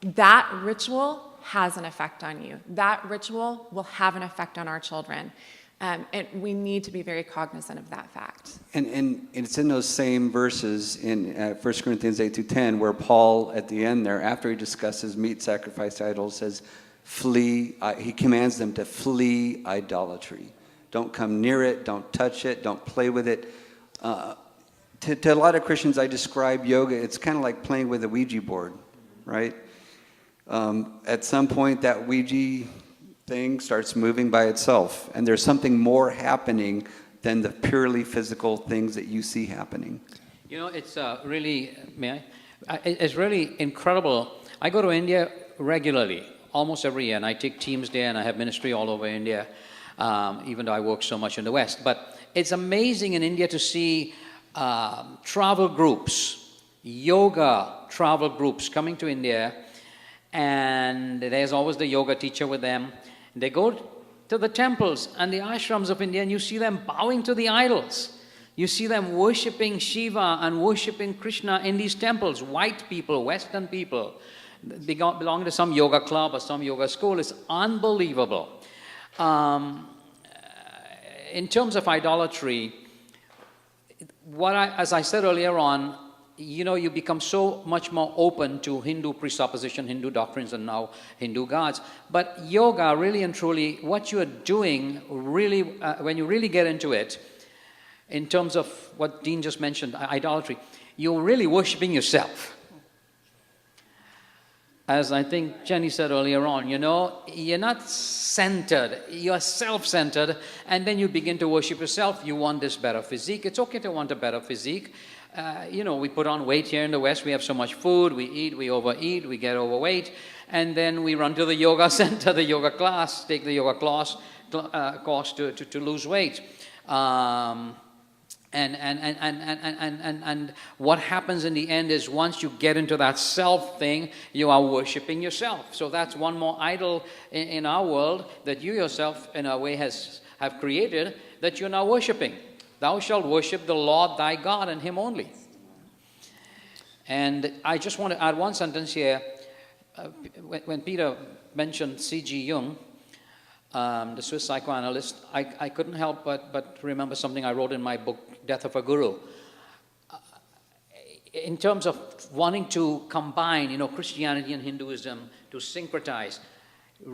That ritual has an effect on you. That ritual will have an effect on our children. And we need to be very cognizant of that fact. And it's in those same verses in 1 Corinthians 8 through 10 where Paul, at the end there, after he discusses meat sacrificed to idols, says, flee, he commands them to flee idolatry. Don't come near it, don't touch it, don't play with it. To a lot of Christians, I describe yoga, it's kind of like playing with a Ouija board, right? At some point, that Ouija thing starts moving by itself, and there's something more happening than the purely physical things that you see happening. You know, it's really, it's really incredible. I go to India regularly, almost every year, and I take teams there, and I have ministry all over India, even though I work so much in the West. But it's amazing in India to see travel groups, yoga travel groups coming to India, and there's always the yoga teacher with them. They go to the temples and the ashrams of India, and you see them bowing to the idols. You see them worshipping Shiva and worshipping Krishna in these temples. White people, Western people, they belong to some yoga club or some yoga school. It's unbelievable. In terms of idolatry, as I said earlier on, you know, you become so much more open to Hindu presupposition, Hindu doctrines, and now Hindu gods. But yoga, really and truly, what you are doing, really, when you really get into it, in terms of what Dean just mentioned, idolatry, you're really worshiping yourself. as I think Jenny said earlier on, you're not centered, you're self-centered, and then you begin to worship yourself. You want this better physique. It's okay to want a better physique. We put on weight here in the West. We have so much food, we eat, we overeat, we get overweight, and then we run to the yoga center, the yoga class, take the yoga course to lose weight. And what happens in the end is once you get into that self thing, you are worshiping yourself. So that's one more idol in our world that you yourself, in a way, have created that you're now worshiping. Thou shalt worship the Lord thy God and him only. And I just want to add one sentence here. When Peter mentioned C.G. Jung, the Swiss psychoanalyst, I couldn't help but remember something I wrote in my book, Death of a Guru. In terms of wanting to combine, Christianity and Hinduism, to syncretize.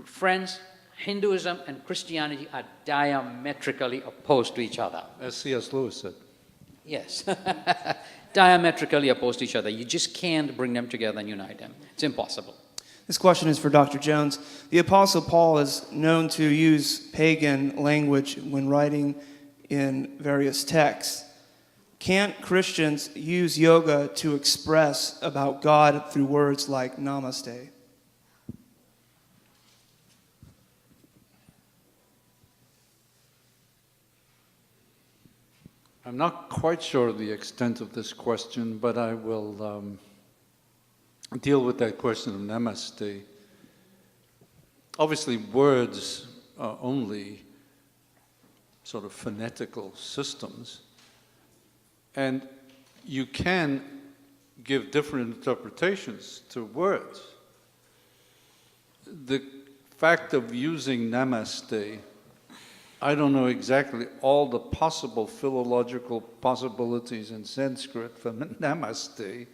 Friends, Hinduism and Christianity are diametrically opposed to each other. As C.S. Lewis said. Yes. Diametrically opposed to each other. You just can't bring them together and unite them. It's impossible. This question is for Dr. Jones. The Apostle Paul is known to use pagan language when writing in various texts. Can't Christians use yoga to express about God through words like namaste? I'm not quite sure of the extent of this question, but I will deal with that question of namaste. Obviously, words are only sort of phonetical systems, and you can give different interpretations to words. The fact of using namaste, I don't know exactly all the possible philological possibilities in Sanskrit for namaste.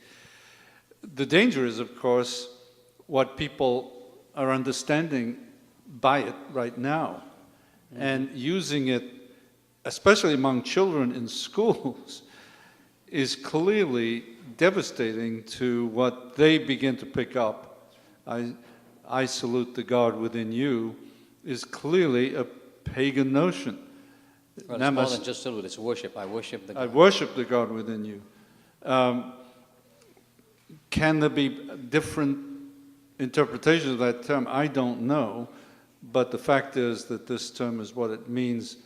The danger is, of course, what people are understanding by it right now. And using it, especially among children in schools, is clearly devastating to what they begin to pick up. I salute the God within you is clearly a pagan notion. Well, it's more than just salute, it's worship. I worship the God. I worship the God within you. Can there be different interpretations of that term? I don't know, but the fact is that this term is what it means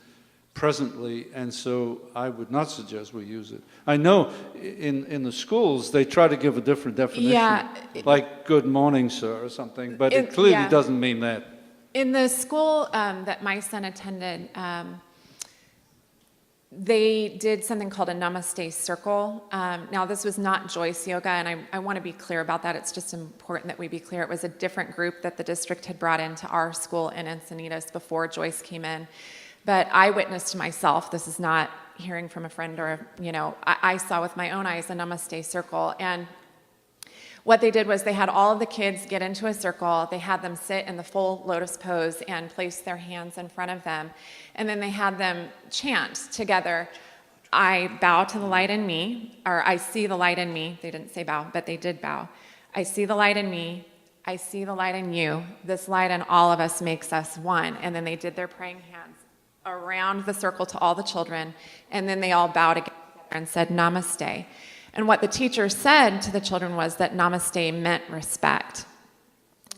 presently, and so I would not suggest we use it. I know in the schools they try to give a different definition, like good morning, sir, or something, but it clearly doesn't mean that. In the school that my son attended, they did something called a Namaste Circle. Now, this was not Joyce Yoga, and I want to be clear about that. It's just important that we be clear. It was a different group that the district had brought into our school in Encinitas before Joyce came in. But I witnessed myself, this is not hearing from a friend or, I saw with my own eyes a Namaste Circle. And what they did was they had all of the kids get into a circle, they had them sit in the full lotus pose and place their hands in front of them, and then they had them chant together, I bow to the light in me, or I see the light in me. They didn't say bow, but they did bow. I see the light in me, I see the light in you, this light in all of us makes us one. And then they did their praying hands around the circle to all the children, and then they all bowed together and said namaste. And what the teacher said to the children was that namaste meant respect.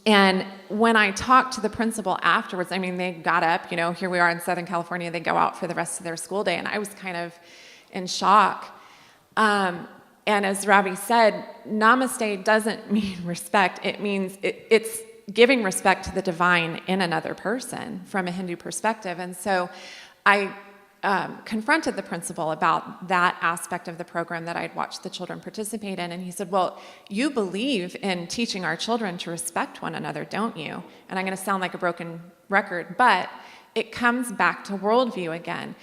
And when I talked to the principal afterwards, they got up, here we are in Southern California, they go out for the rest of their school day, and I was kind of in shock. And as Ravi said, namaste doesn't mean respect. It means it's giving respect to the divine in another person from a Hindu perspective. And so I confronted the principal about that aspect of the program that I'd watched the children participate in. And he said, well, you believe in teaching our children to respect one another, don't you? And I'm going to sound like a broken record, but it comes back to worldview again.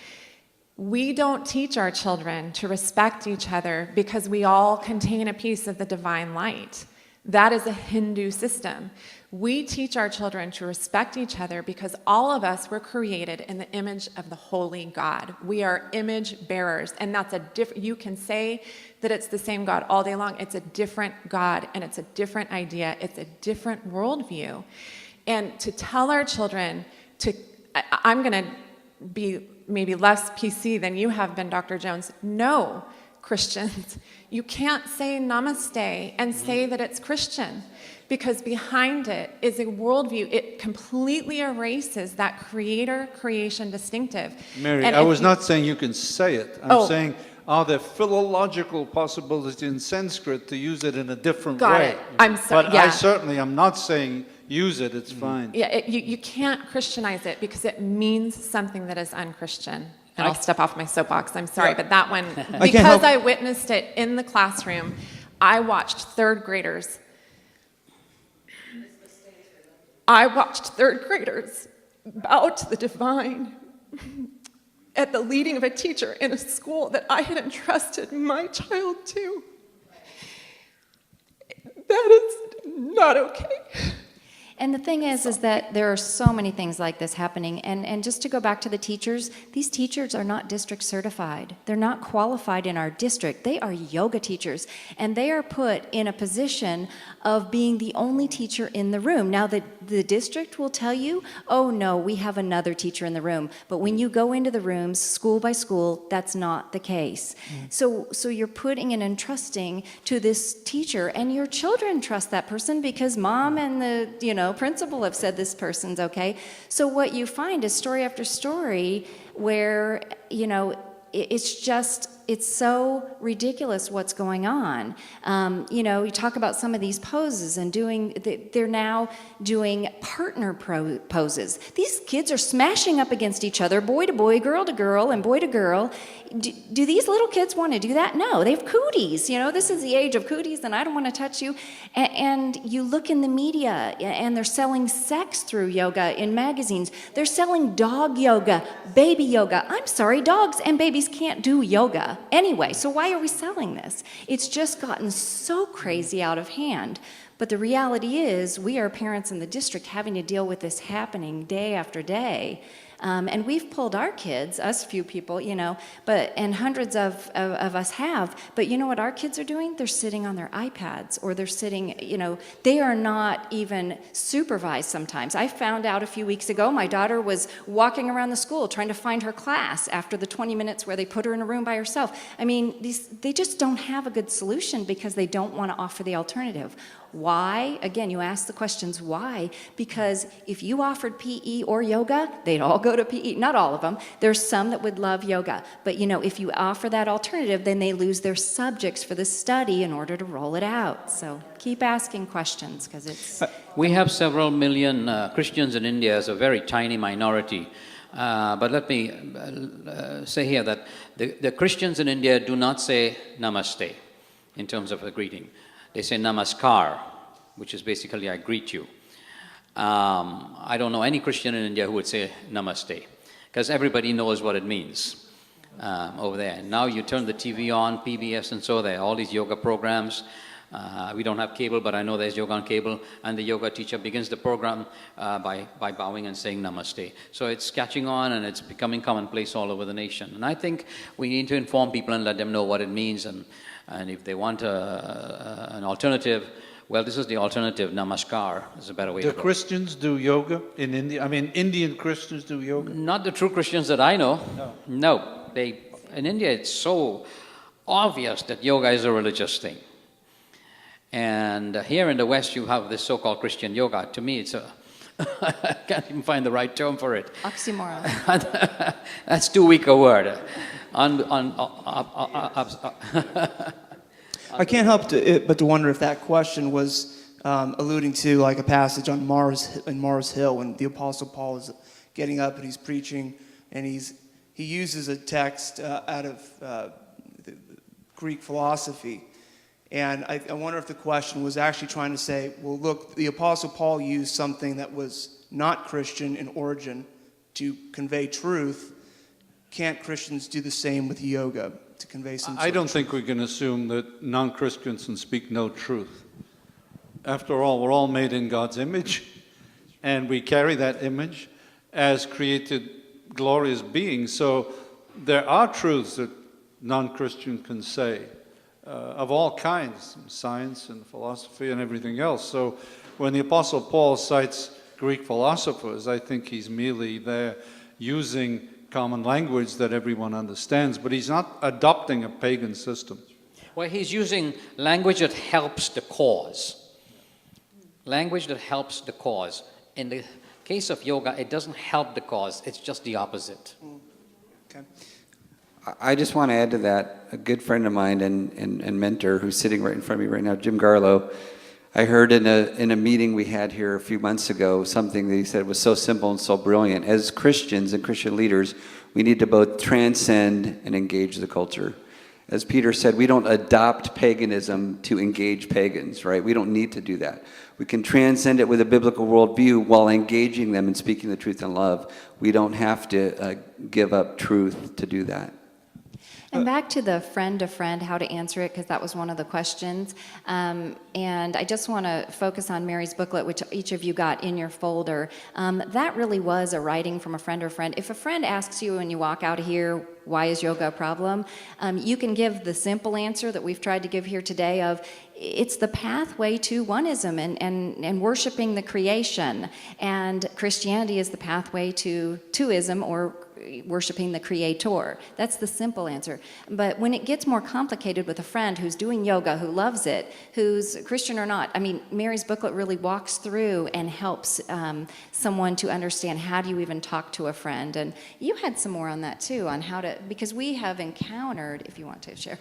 We don't teach our children to respect each other because we all contain a piece of the divine light. That is a Hindu system. We teach our children to respect each other because all of us were created in the image of the holy God. We are image bearers, and that's a different, you can say that it's the same God all day long. It's a different God, and it's a different idea. It's a different worldview. And to tell our children I'm going to be maybe less PC than you have been, Dr. Jones. No, Christians, you can't say namaste and say that it's Christian, because behind it is a worldview. It completely erases that creator-creation distinctive. Mary, And I if was you- not saying you can say it. I'm Oh. saying, are there philological possibilities in Sanskrit to use it in a different Got way? it. I'm sorry, But yeah. I certainly am not saying use it, it's fine. Yeah, you can't Christianize it because it means something that is unchristian. And I'll step off my soapbox, I'm sorry, but that one, can't because help- I witnessed it in the classroom, I watched third graders bow to the divine at the leading of a teacher in a school that I had entrusted my child to. That is not okay. And the thing is that there are so many things like this happening. And just to go back to the teachers, these teachers are not district certified. They're not qualified in our district. They are yoga teachers. And they are put in a position of being the only teacher in the room. Now, the district will tell you, oh, no, we have another teacher in the room. But when you go into the rooms, school by school, that's not the case. So you're putting and entrusting to this teacher, and your children trust that person because mom and the, principal have said this person's okay. So what you find is story after story where, it's so ridiculous what's going on. You talk about some of these poses and they're now doing partner poses. These kids are smashing up against each other, boy to boy, girl to girl, and boy to girl. Do these little kids want to do that? No, they have cooties. This is the age of cooties, and I don't want to touch you. And you look in the media, and they're selling sex through yoga in magazines. They're selling dog yoga, baby yoga. I'm sorry, dogs and babies can't do yoga anyway, so why are we selling this? It's just gotten so crazy out of hand. But the reality is, we are parents in the district having to deal with this happening day after day. And we've pulled our kids, us few people, and hundreds of us have. But you know what our kids are doing? They're sitting on their iPads, or they're sitting, they are not even supervised sometimes. I found out a few weeks ago, my daughter was walking around the school trying to find her class after the 20 minutes where they put her in a room by herself. I mean, they just don't have a good solution because they don't want to offer the alternative. Why? Again, you ask the questions, why? Because if you offered PE or yoga, they'd all go to PE. Not all of them. There's some that would love yoga. But, if you offer that alternative, then they lose their subjects for the study in order to roll it out. So keep asking questions, because it's... We have several million Christians in India as a very tiny minority. But let me say here that the Christians in India do not say namaste in terms of a greeting. They say namaskar, which is basically I greet you. I don't know any Christian in India who would say namaste, because everybody knows what it means over there. Now you turn the TV on, PBS and so, there are all these yoga programs. We don't have cable, but I know there's yoga on cable, and the yoga teacher begins the program by bowing and saying namaste. So it's catching on, and it's becoming commonplace all over the nation. And I think we need to inform people and let them know what it means, and if they want an alternative, well, this is the alternative. Namaskar is a better way to go. Do Christians do yoga in India? I mean, Indian Christians do yoga? Not the true Christians that I know. No. In India, it's so obvious that yoga is a religious thing. And here in the West, you have this so-called Christian yoga. To me, it's I can't even find the right term for it. Oxymoron. That's too weak a word. I can't help but to wonder if that question was alluding to like a passage on Mars Hill when the Apostle Paul is getting up and he's preaching, and he uses a text out of the Greek philosophy. And I wonder if the question was actually trying to say, well, look, the Apostle Paul used something that was not Christian in origin to convey truth. Can't Christians do the same with yoga to convey some I don't think we can assume that non-Christians can speak no truth. After all, we're all made in God's image, and we carry that image as created glorious beings. So there are truths that non-Christian can say, of all kinds, science and philosophy and everything else. So when the Apostle Paul cites Greek philosophers, I think he's merely there using common language that everyone understands, but he's not adopting a pagan system. Well, he's using language that helps the cause. Language that helps the cause. In the case of yoga, it doesn't help the cause, it's just the opposite. Okay. I just want to add to that, a good friend of mine and mentor who's sitting right in front of me right now, Jim Garlow. I heard in a meeting we had here a few months ago something that he said was so simple and so brilliant. As Christians and Christian leaders, we need to both transcend and engage the culture. As Peter said, we don't adopt paganism to engage pagans, right? We don't need to do that. We can transcend it with a biblical worldview while engaging them and speaking the truth in love. We don't have to give up truth to do that. And back to the friend to friend, how to answer it, because that was one of the questions. And I just want to focus on Mary's booklet, which each of you got in your folder. That really was a writing from a friend or friend. If a friend asks you when you walk out of here, why is yoga a problem? You can give the simple answer that we've tried to give here today of, it's the pathway to oneism and worshiping the creation. And Christianity is the pathway to twoism, or worshiping the creator. That's the simple answer. But when it gets more complicated with a friend who's doing yoga, who loves it, who's Christian or not, I mean, Mary's booklet really walks through and helps someone to understand, how do you even talk to a friend? And you had some more on that too, on how to, because we have encountered, if you want to share,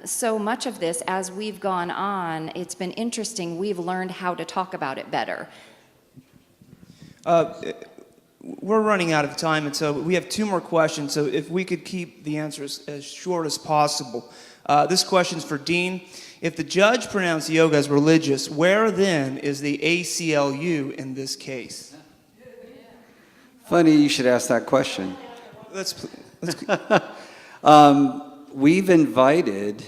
so much of this as we've gone on. It's been interesting. We've learned how to talk about it better. We're running out of time, and so we have two more questions, so if we could keep the answers as short as possible. This question's for Dean. If the judge pronounced yoga as religious, where then is the ACLU in this case? Funny you should ask that question. We've invited,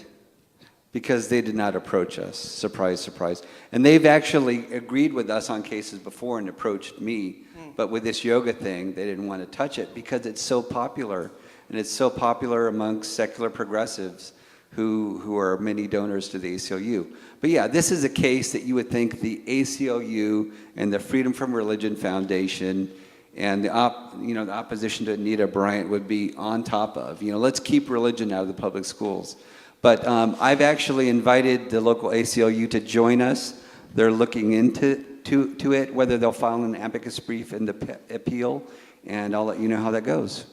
because they did not approach us. Surprise, surprise. And they've actually agreed with us on cases before and approached me. But with this yoga thing, they didn't want to touch it because it's so popular. And it's so popular amongst secular progressives who are many donors to the ACLU. But yeah, this is a case that you would think the ACLU and the Freedom from Religion Foundation and the opposition to Anita Bryant would be on top of. Let's keep religion out of the public schools. But I've actually invited the local ACLU to join us. They're looking into it, whether they'll file an amicus brief in the appeal, and I'll let you know how that goes.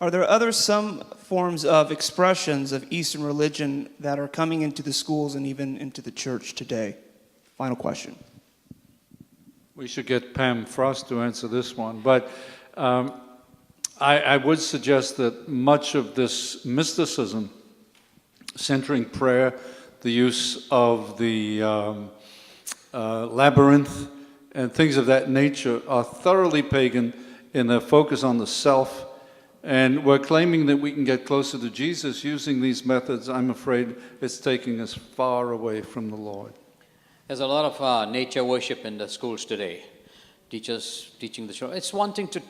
Are there some forms of expressions of Eastern religion that are coming into the schools and even into the church today? Final question. We should get Pam Frost to answer this one, but I would suggest that much of this mysticism, centering prayer, the use of the labyrinth, and things of that nature are thoroughly pagan in their focus on the self. And we're claiming that we can get closer to Jesus using these methods. I'm afraid it's taking us far away from the Lord. There's a lot of nature worship in the schools today. Teachers teaching the children. It's one thing to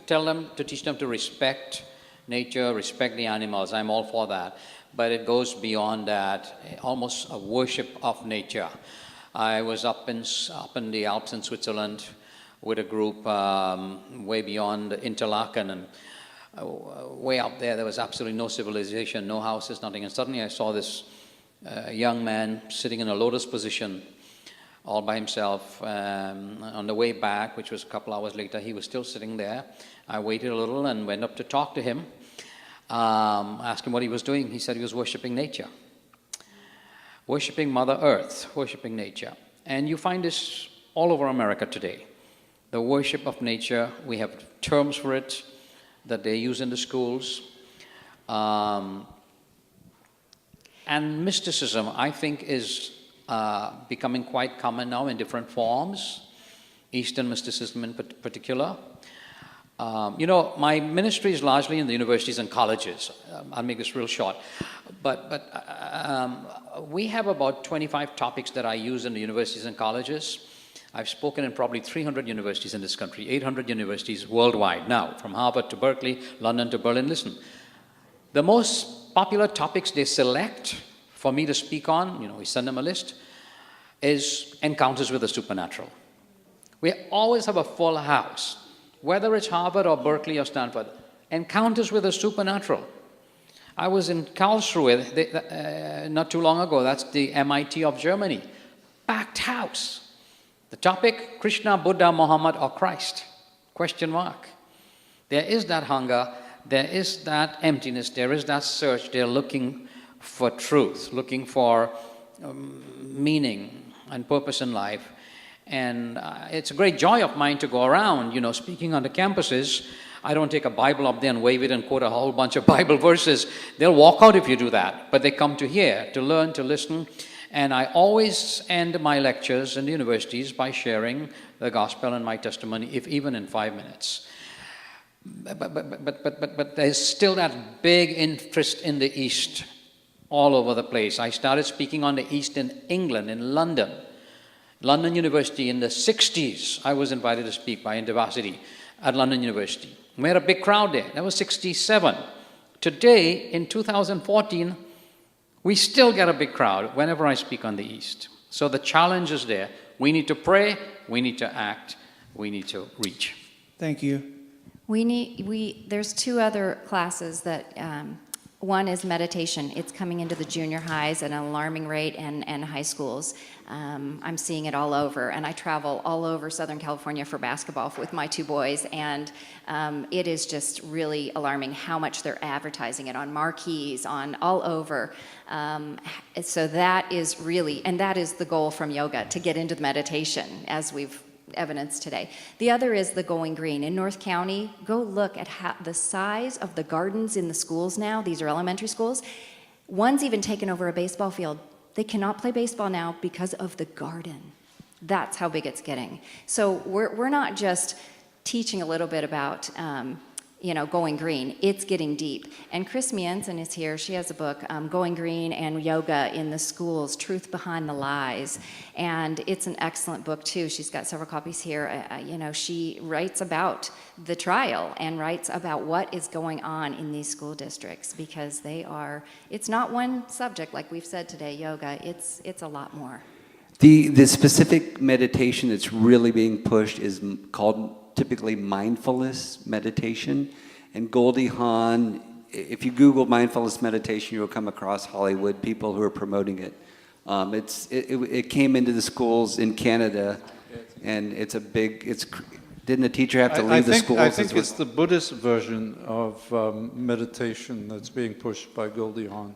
teach them to respect nature, respect the animals. I'm all for that. But it goes beyond that, almost a worship of nature. I was up in the Alps in Switzerland with a group way beyond Interlaken, and way up there was absolutely no civilization, no houses, nothing. And suddenly I saw this young man sitting in a lotus position all by himself. On the way back, which was a couple hours later, he was still sitting there. I waited a little and went up to talk to him, asked him what he was doing. He said he was worshiping nature. Worshipping Mother Earth, worshipping nature. And you find this all over America today. The worship of nature, we have terms for it that they use in the schools. And mysticism, I think, is becoming quite common now in different forms, Eastern mysticism in particular. My ministry is largely in the universities and colleges. I'll make this real short. But we have about 25 topics that I use in the universities and colleges. I've spoken in probably 300 universities in this country, 800 universities worldwide now, from Harvard to Berkeley, London to Berlin. Listen, the most popular topics they select for me to speak on, we send them a list, is encounters with the supernatural. We always have a full house, whether it's Harvard or Berkeley or Stanford, encounters with the supernatural. I was in Karlsruhe not too long ago. That's the MIT of Germany. Packed house. The topic, Krishna, Buddha, Muhammad, or Christ? Question mark. There is that hunger. There is that emptiness. There is that search. They're looking for truth, looking for meaning and purpose in life. And it's a great joy of mine to go around, speaking on the campuses. I don't take a Bible up there and wave it and quote a whole bunch of Bible verses. They'll walk out if you do that. But they come to hear, to learn, to listen. And I always end my lectures in the universities by sharing the gospel and my testimony, if even in 5 minutes. But there's still that big interest in the East all over the place. I started speaking on the East in England, in London. London University in the 60s, I was invited to speak by InterVarsity at London University. We had a big crowd there. That was 67. Today, in 2014, we still get a big crowd whenever I speak on the East. So the challenge is there. We need to pray, we need to act, we need to reach. Thank you. There's two other classes that, one is meditation. It's coming into the junior highs at an alarming rate and high schools. I'm seeing it all over, and I travel all over Southern California for basketball with my two boys, and it is just really alarming how much they're advertising it on marquees, on all over. So that is really, and that is the goal from yoga, to get into the meditation, as we've evidenced today. The other is the Going Green. In North County, go look at the size of the gardens in the schools now. These are elementary schools. One's even taken over a baseball field. They cannot play baseball now because of the garden. That's how big it's getting. So we're not just teaching a little bit about going green. It's getting deep. And Chris Miensen is here. She has a book, Going Green and Yoga in the Schools, Truth Behind the Lies. And it's an excellent book, too. She's got several copies here. She writes about the trial and writes about what is going on in these school districts, because it's not one subject, like we've said today, yoga. It's a lot more. The specific meditation that's really being pushed is called typically mindfulness meditation. And Goldie Hawn, if you Google mindfulness meditation, you'll come across Hollywood people who are promoting it. It came into the schools in Canada, and didn't a teacher have to leave the schools? I think it's the Buddhist version of meditation that's being pushed by Goldie Hawn.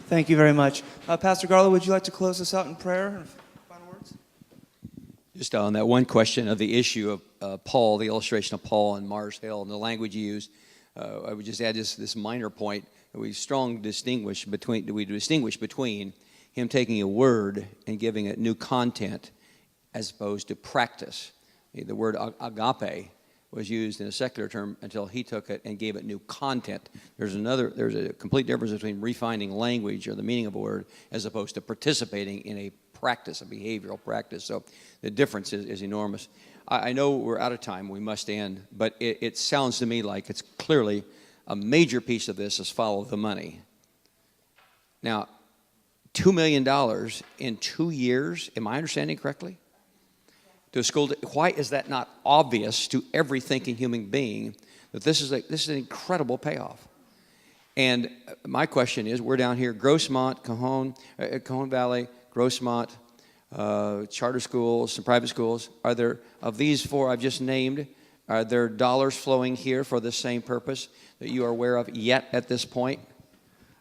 Thank you very much. Pastor Garlow, would you like to close us out in prayer? Final words? Just on that one question of the issue of Paul, the illustration of Paul and Mars Hill, and the language you use, I would just add this minor point. We distinguish between him taking a word and giving it new content as opposed to practice. The word agape was used in a secular term until he took it and gave it new content. There's a complete difference between refining language or the meaning of a word as opposed to participating in a practice, a behavioral practice. So the difference is enormous. I know we're out of time, we must end, but it sounds to me like it's clearly a major piece of this is follow the money. Now, $2 million in 2 years, am I understanding correctly? To a school, why is that not obvious to every thinking human being that this is an incredible payoff? And my question is, we're down here, Grossmont, Cajon Valley, Grossmont, charter schools, some private schools. Are there, of these four I've just named, are there dollars flowing here for the same purpose that you are aware of yet at this point?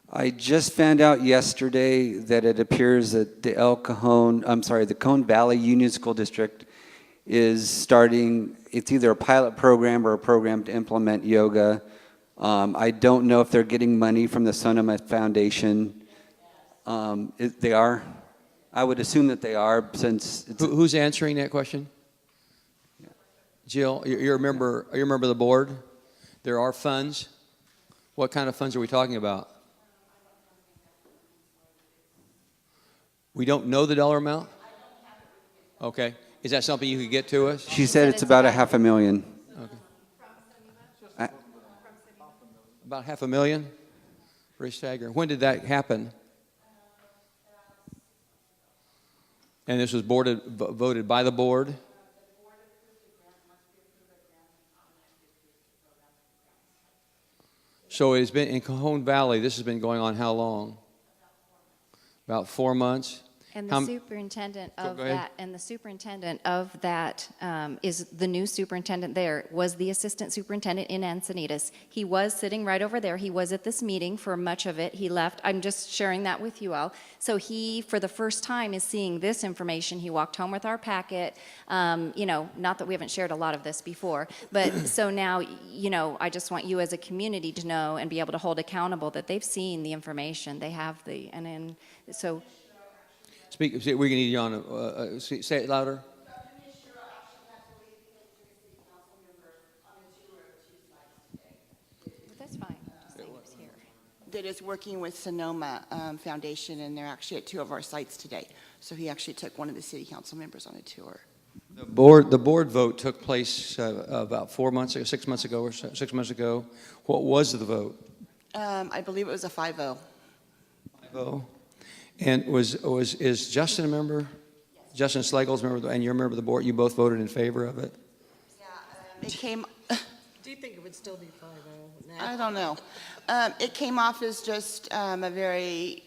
I just found out yesterday that it appears that the Cajon Valley Union School District is starting, it's either a pilot program or a program to implement yoga. I don't know if they're getting money from the Sonoma Foundation. They are? I would assume that they are, since it's... Who's answering that question? Jill, you're a member of the board? There are funds? What kind of funds are we talking about? We don't know the dollar amount? Okay. Is that something you could get to us? She said it's about $500,000. About $500,000? Very staggering. When did that happen? And this was voted by the board? So it has been in Cajon Valley, this has been going on how long? About 4 months? And How the m- superintendent Go of ahead. that, and the superintendent of that is the new superintendent there, was the assistant superintendent in Encinitas. He was sitting right over there. He was at this meeting for much of it. He left. I'm just sharing that with you all. So he, for the first time, is seeing this information. He walked home with our packet. Not that we haven't shared a lot of this before, but so now, I just want you as a community to know and be able to hold accountable that they've seen the information. They have so. We're going to need you on, say it louder. That's fine. Just saying it's here. That is working with Sonoma Foundation, and they're actually at 2 of our sites today. So he actually took one of the city council members on a tour. The board vote took place about 4 months ago, 6 months ago, or 6 months ago. What was the vote? I believe it was a 5-0. 5-0. And is Justin a member? Yes. Justin Slagle's a member, and you're a member of the board. You both voted in favor of it? Yeah, it came. Do you think it would still be 5-0 now? I don't know. It came off as just a very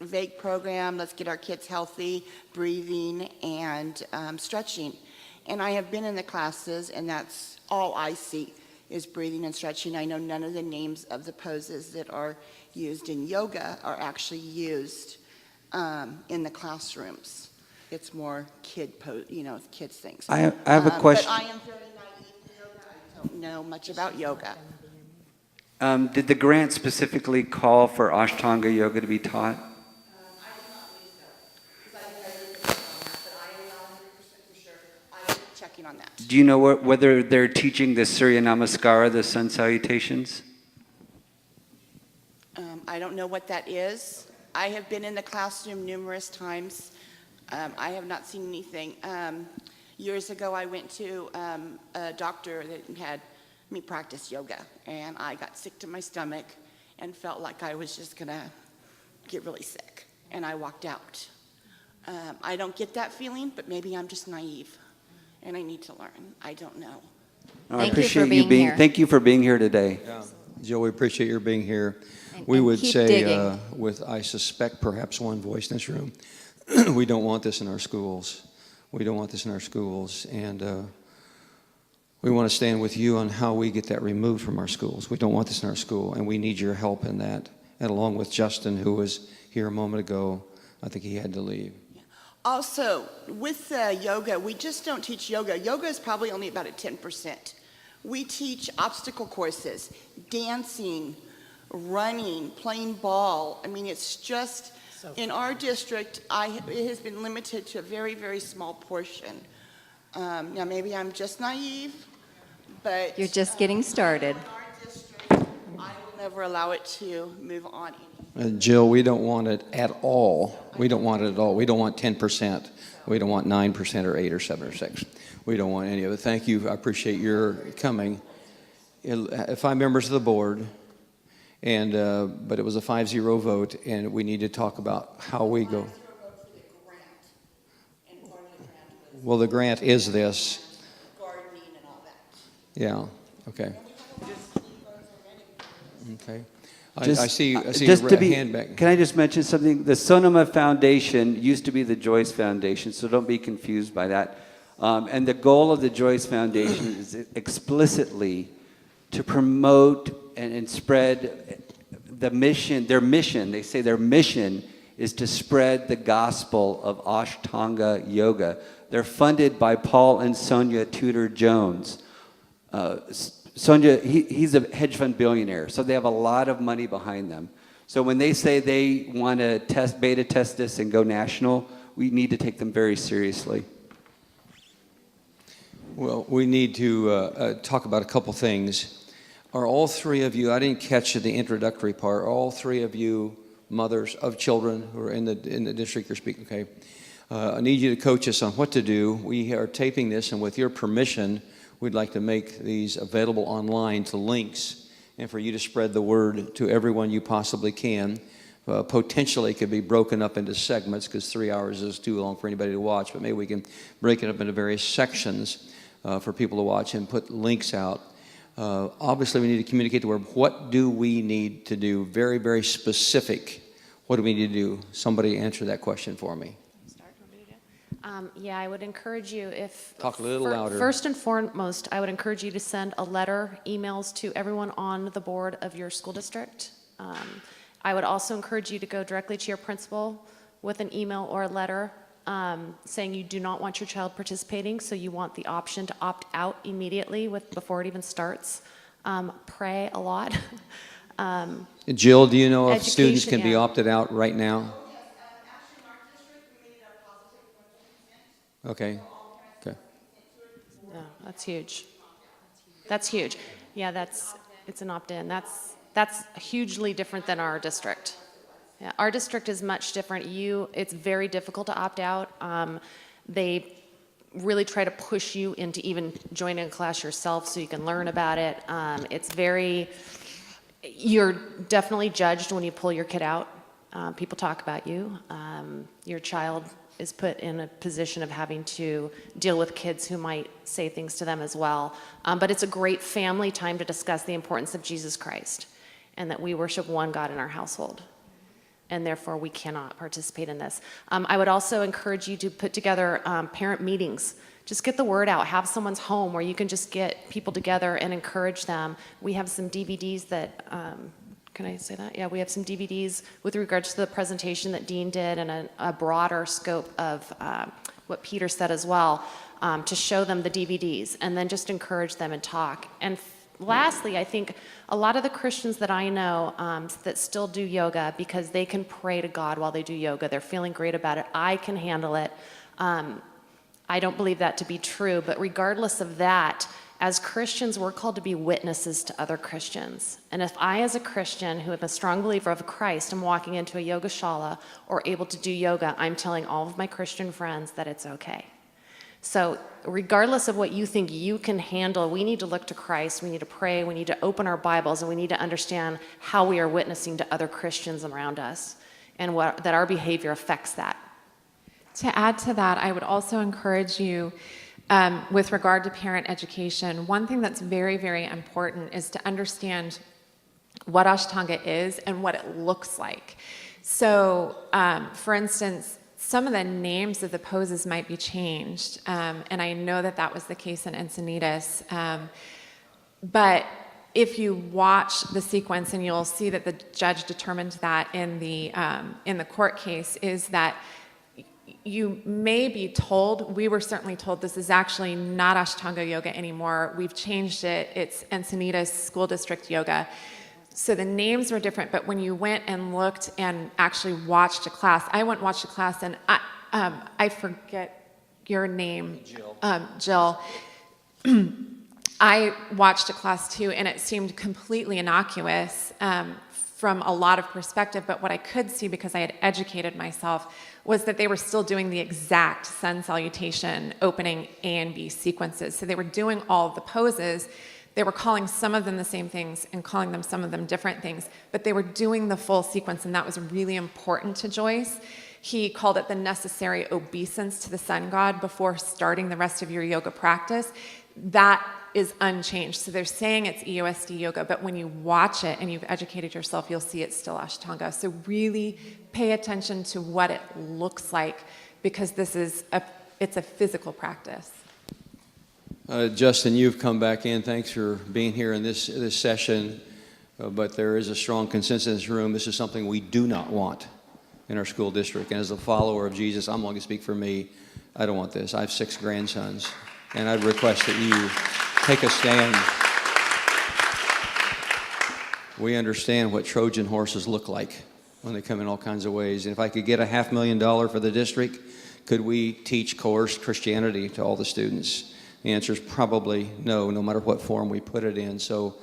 vague program. Let's get our kids healthy, breathing, and stretching. And I have been in the classes, and that's all I see is breathing and stretching. I know none of the names of the poses that are used in yoga are actually used in the classrooms. It's more kids things. I have a question. But I am very naive to yoga. I don't know much about yoga. Did the grant specifically call for Ashtanga yoga to be taught? I do not believe so, because I didn't but I am not 100% for sure. I am checking on that. Do you know whether they're teaching the Surya Namaskara, the sun salutations? I don't know what that is. I have been in the classroom numerous times. I have not seen anything. Years ago, I went to a doctor that had me practice yoga, and I got sick to my stomach and felt like I was just going to get really sick, and I walked out. I don't get that feeling, but maybe I'm just naive, and I need to learn. I don't know. Thank you for being here. Thank you for being here today. Yeah. Jill, we appreciate your being here. And We would keep say, digging. with, I suspect, perhaps one voice in this room, we don't want this in our schools. We don't want this in our schools. And we want to stand with you on how we get that removed from our schools. We don't want this in our school, and we need your help in that. And along with Justin, who was here a moment ago, I think he had to leave. Also, with yoga, we just don't teach yoga. Yoga is probably only about at 10%. We teach obstacle courses, dancing, running, playing ball. I mean, it's just, in our district, it has been limited to a very, very small portion. Now, maybe I'm just naive, but... You're just getting started. In our district, I will never allow it to move on. Jill, we don't want it at all. We don't want it at all. We don't want 10%. We don't want 9% or 8 or 7 or 6. We don't want any of it. Thank you. I appreciate your coming. 5 members of the board, and but it was a 5-0 vote, and we need to talk about how we go. Well, the grant is this. Gardening and all that. Yeah. Okay. Okay. I Just- see just a to be, hand back. Can I just mention something? The Sonoma Foundation used to be the Joyce Foundation, so don't be confused by that. And the goal of the Joyce Foundation is explicitly to promote and spread the mission, their mission. They say their mission is to spread the gospel of Ashtanga yoga. They're funded by Paul and Sonia Tudor Jones. Sonia, he's a hedge fund billionaire, so they have a lot of money behind them. So when they say they want to beta test this and go national, we need to take them very seriously. Well, we need to talk about a couple things. Are all three of you, I didn't catch the introductory part, are all three of you mothers of children who are in the district you're speaking? Okay. I need you to coach us on what to do. We are taping this, and with your permission, we'd like to make these available online to links and for you to spread the word to everyone you possibly can. Potentially could be broken up into segments because 3 hours is too long for anybody to watch, but maybe we can break it up into various sections for people to watch and put links out. Obviously, we need to communicate the word. What do we need to do? Very, very specific. What do we need to do? Somebody answer that question for me. Yeah, I would encourage you if... Talk a little louder. First and foremost, I would encourage you to send a letter, emails to everyone on the board of your school district. I would also encourage you to go directly to your principal with an email or a letter saying you do not want your child participating, so you want the option to opt out immediately before it even starts. Pray a lot. Jill, do you know if students Education, can be yeah. opted out right now? Actually, in our district, we made it a positive 100%. Okay. Okay. No, that's huge. That's huge. Yeah, it's an opt-in. That's hugely different than our district. Yeah, our district is much different. It's very difficult to opt out. They really try to push you into even joining a class yourself so you can learn about it. You're definitely judged when you pull your kid out. People talk about you. Your child is put in a position of having to deal with kids who might say things to them as well. But it's a great family time to discuss the importance of Jesus Christ and that we worship one God in our household. And therefore, we cannot participate in this. I would also encourage you to put together parent meetings. Just get the word out. Have someone's home where you can just get people together and encourage them. We have some DVDs that, can I say that? Yeah, we have some DVDs with regards to the presentation that Dean did and a broader scope of what Peter said as well, to show them the DVDs and then just encourage them and talk. And lastly, I think a lot of the Christians that I know that still do yoga because they can pray to God while they do yoga. They're feeling great about it. I can handle it. I don't believe that to be true, but regardless of that, as Christians, we're called to be witnesses to other Christians. And if I, as a Christian who am a strong believer of Christ, am walking into a yoga shala or able to do yoga, I'm telling all of my Christian friends that it's okay. So regardless of what you think you can handle, we need to look to Christ, we need to pray, we need to open our Bibles, and we need to understand how we are witnessing to other Christians around us and that our behavior affects that. To add to that, I would also encourage you, with regard to parent education, one thing that's very, very important is to understand what Ashtanga is and what it looks like. So, for instance, some of the names of the poses might be changed, and I know that that was the case in Encinitas, but if you watch the sequence, and you'll see that the judge determined that in the court case, is that you may be told, we were certainly told, this is actually not Ashtanga yoga anymore. We've changed it. It's Encinitas School District Yoga. So the names were different, but when you went and looked and actually watched a class, I went and watched a class, and I forget your name, Jill. I watched a class too, and it seemed completely innocuous from a lot of perspective, but what I could see, because I had educated myself, was that they were still doing the exact sun salutation opening A and B sequences. So they were doing all of the poses. They were calling some of them the same things and calling them some of them different things, but they were doing the full sequence, and that was really important to Joyce. He called it the necessary obeisance to the sun god before starting the rest of your yoga practice. That is unchanged. So they're saying it's EOSD yoga, but when you watch it and you've educated yourself, you'll see it's still Ashtanga. So really pay attention to what it looks like, because it's a physical practice. Justin, you've come back in. Thanks for being here in this session. But there is a strong consensus in this room. This is something we do not want in our school district. And as a follower of Jesus, I'm going to speak for me. I don't want this. I have 6 grandsons, and I'd request that you take a stand. We understand what Trojan horses look like when they come in all kinds of ways. And if I could get $500,000 for the district, could we teach coerced Christianity to all the students The answer is probably no, no matter what form we put it in. So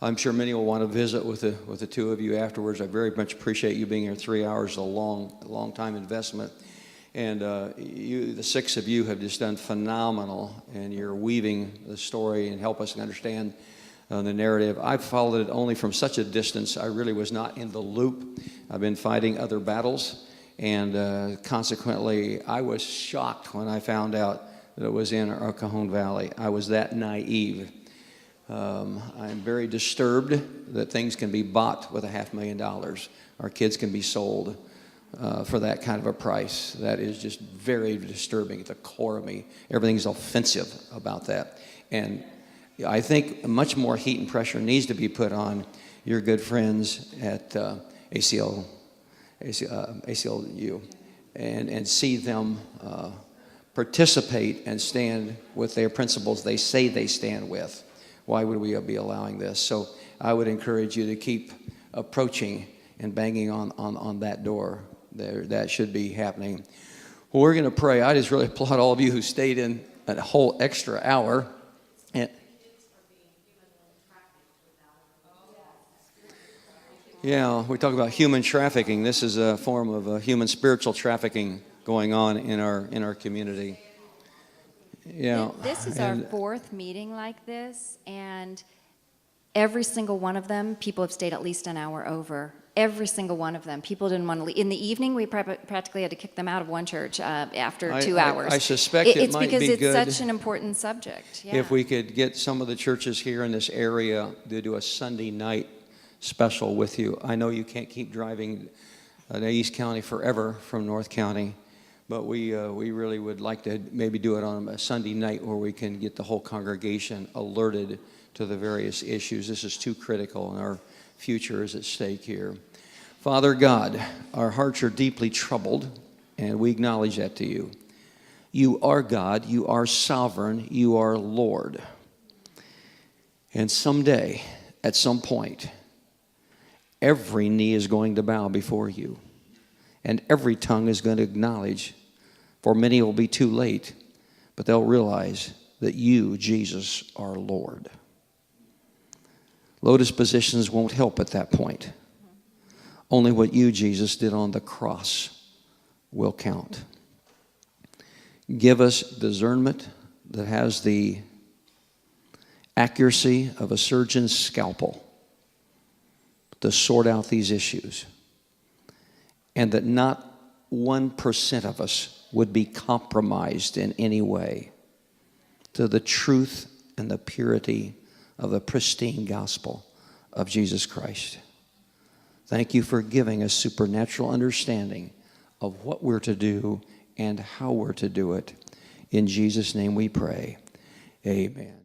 I'm sure many will want to visit with the two of you afterwards. I very much appreciate you being here. 3 hours is a long time investment. And the six of you have just done phenomenal, and you're weaving the story and help us understand the narrative. I've followed it only from such a distance. I really was not in the loop. I've been fighting other battles, and consequently, I was shocked when I found out that it was in our Cajon Valley. I was that naive. I'm very disturbed that things can be bought with $500,000. Our kids can be sold for that kind of a price. That is just very disturbing at the core of me. Everything's offensive about that. And I think much more heat and pressure needs to be put on your good friends at ACLU and see them participate and stand with their principles they say they stand with. Why would we be allowing this? So I would encourage you to keep approaching and banging on that door. That should be happening. Well, we're going to pray. I just really applaud all of you who stayed in a whole extra hour. And yeah, we talk about human trafficking. This is a form of human spiritual trafficking going on in our community. Yeah. This is our fourth meeting like this, and every single one of them, people have stayed at least an hour over. Every single one of them. People didn't want to leave. In the evening, we practically had to kick them out of one church after 2 hours. I suspect it might be good. It's because it's such an important subject. Yeah. If we could get some of the churches here in this area to do a Sunday night special with you. I know you can't keep driving to East County forever from North County, but we really would like to maybe do it on a Sunday night where we can get the whole congregation alerted to the various issues. This is too critical, and our future is at stake here. Father God, our hearts are deeply troubled, and we acknowledge that to you. You are God, you are sovereign, you are Lord. And someday, at some point, every knee is going to bow before you, and every tongue is going to acknowledge, for many it will be too late, but they'll realize that you, Jesus, are Lord. Lotus positions won't help at that point. Only what you, Jesus, did on the cross will count. Give us discernment that has the accuracy of a surgeon's scalpel to sort out these issues, and that not 1% of us would be compromised in any way to the truth and the purity of the pristine gospel of Jesus Christ. Thank you for giving us supernatural understanding of what we're to do and how we're to do it. In Jesus' name we pray. Amen.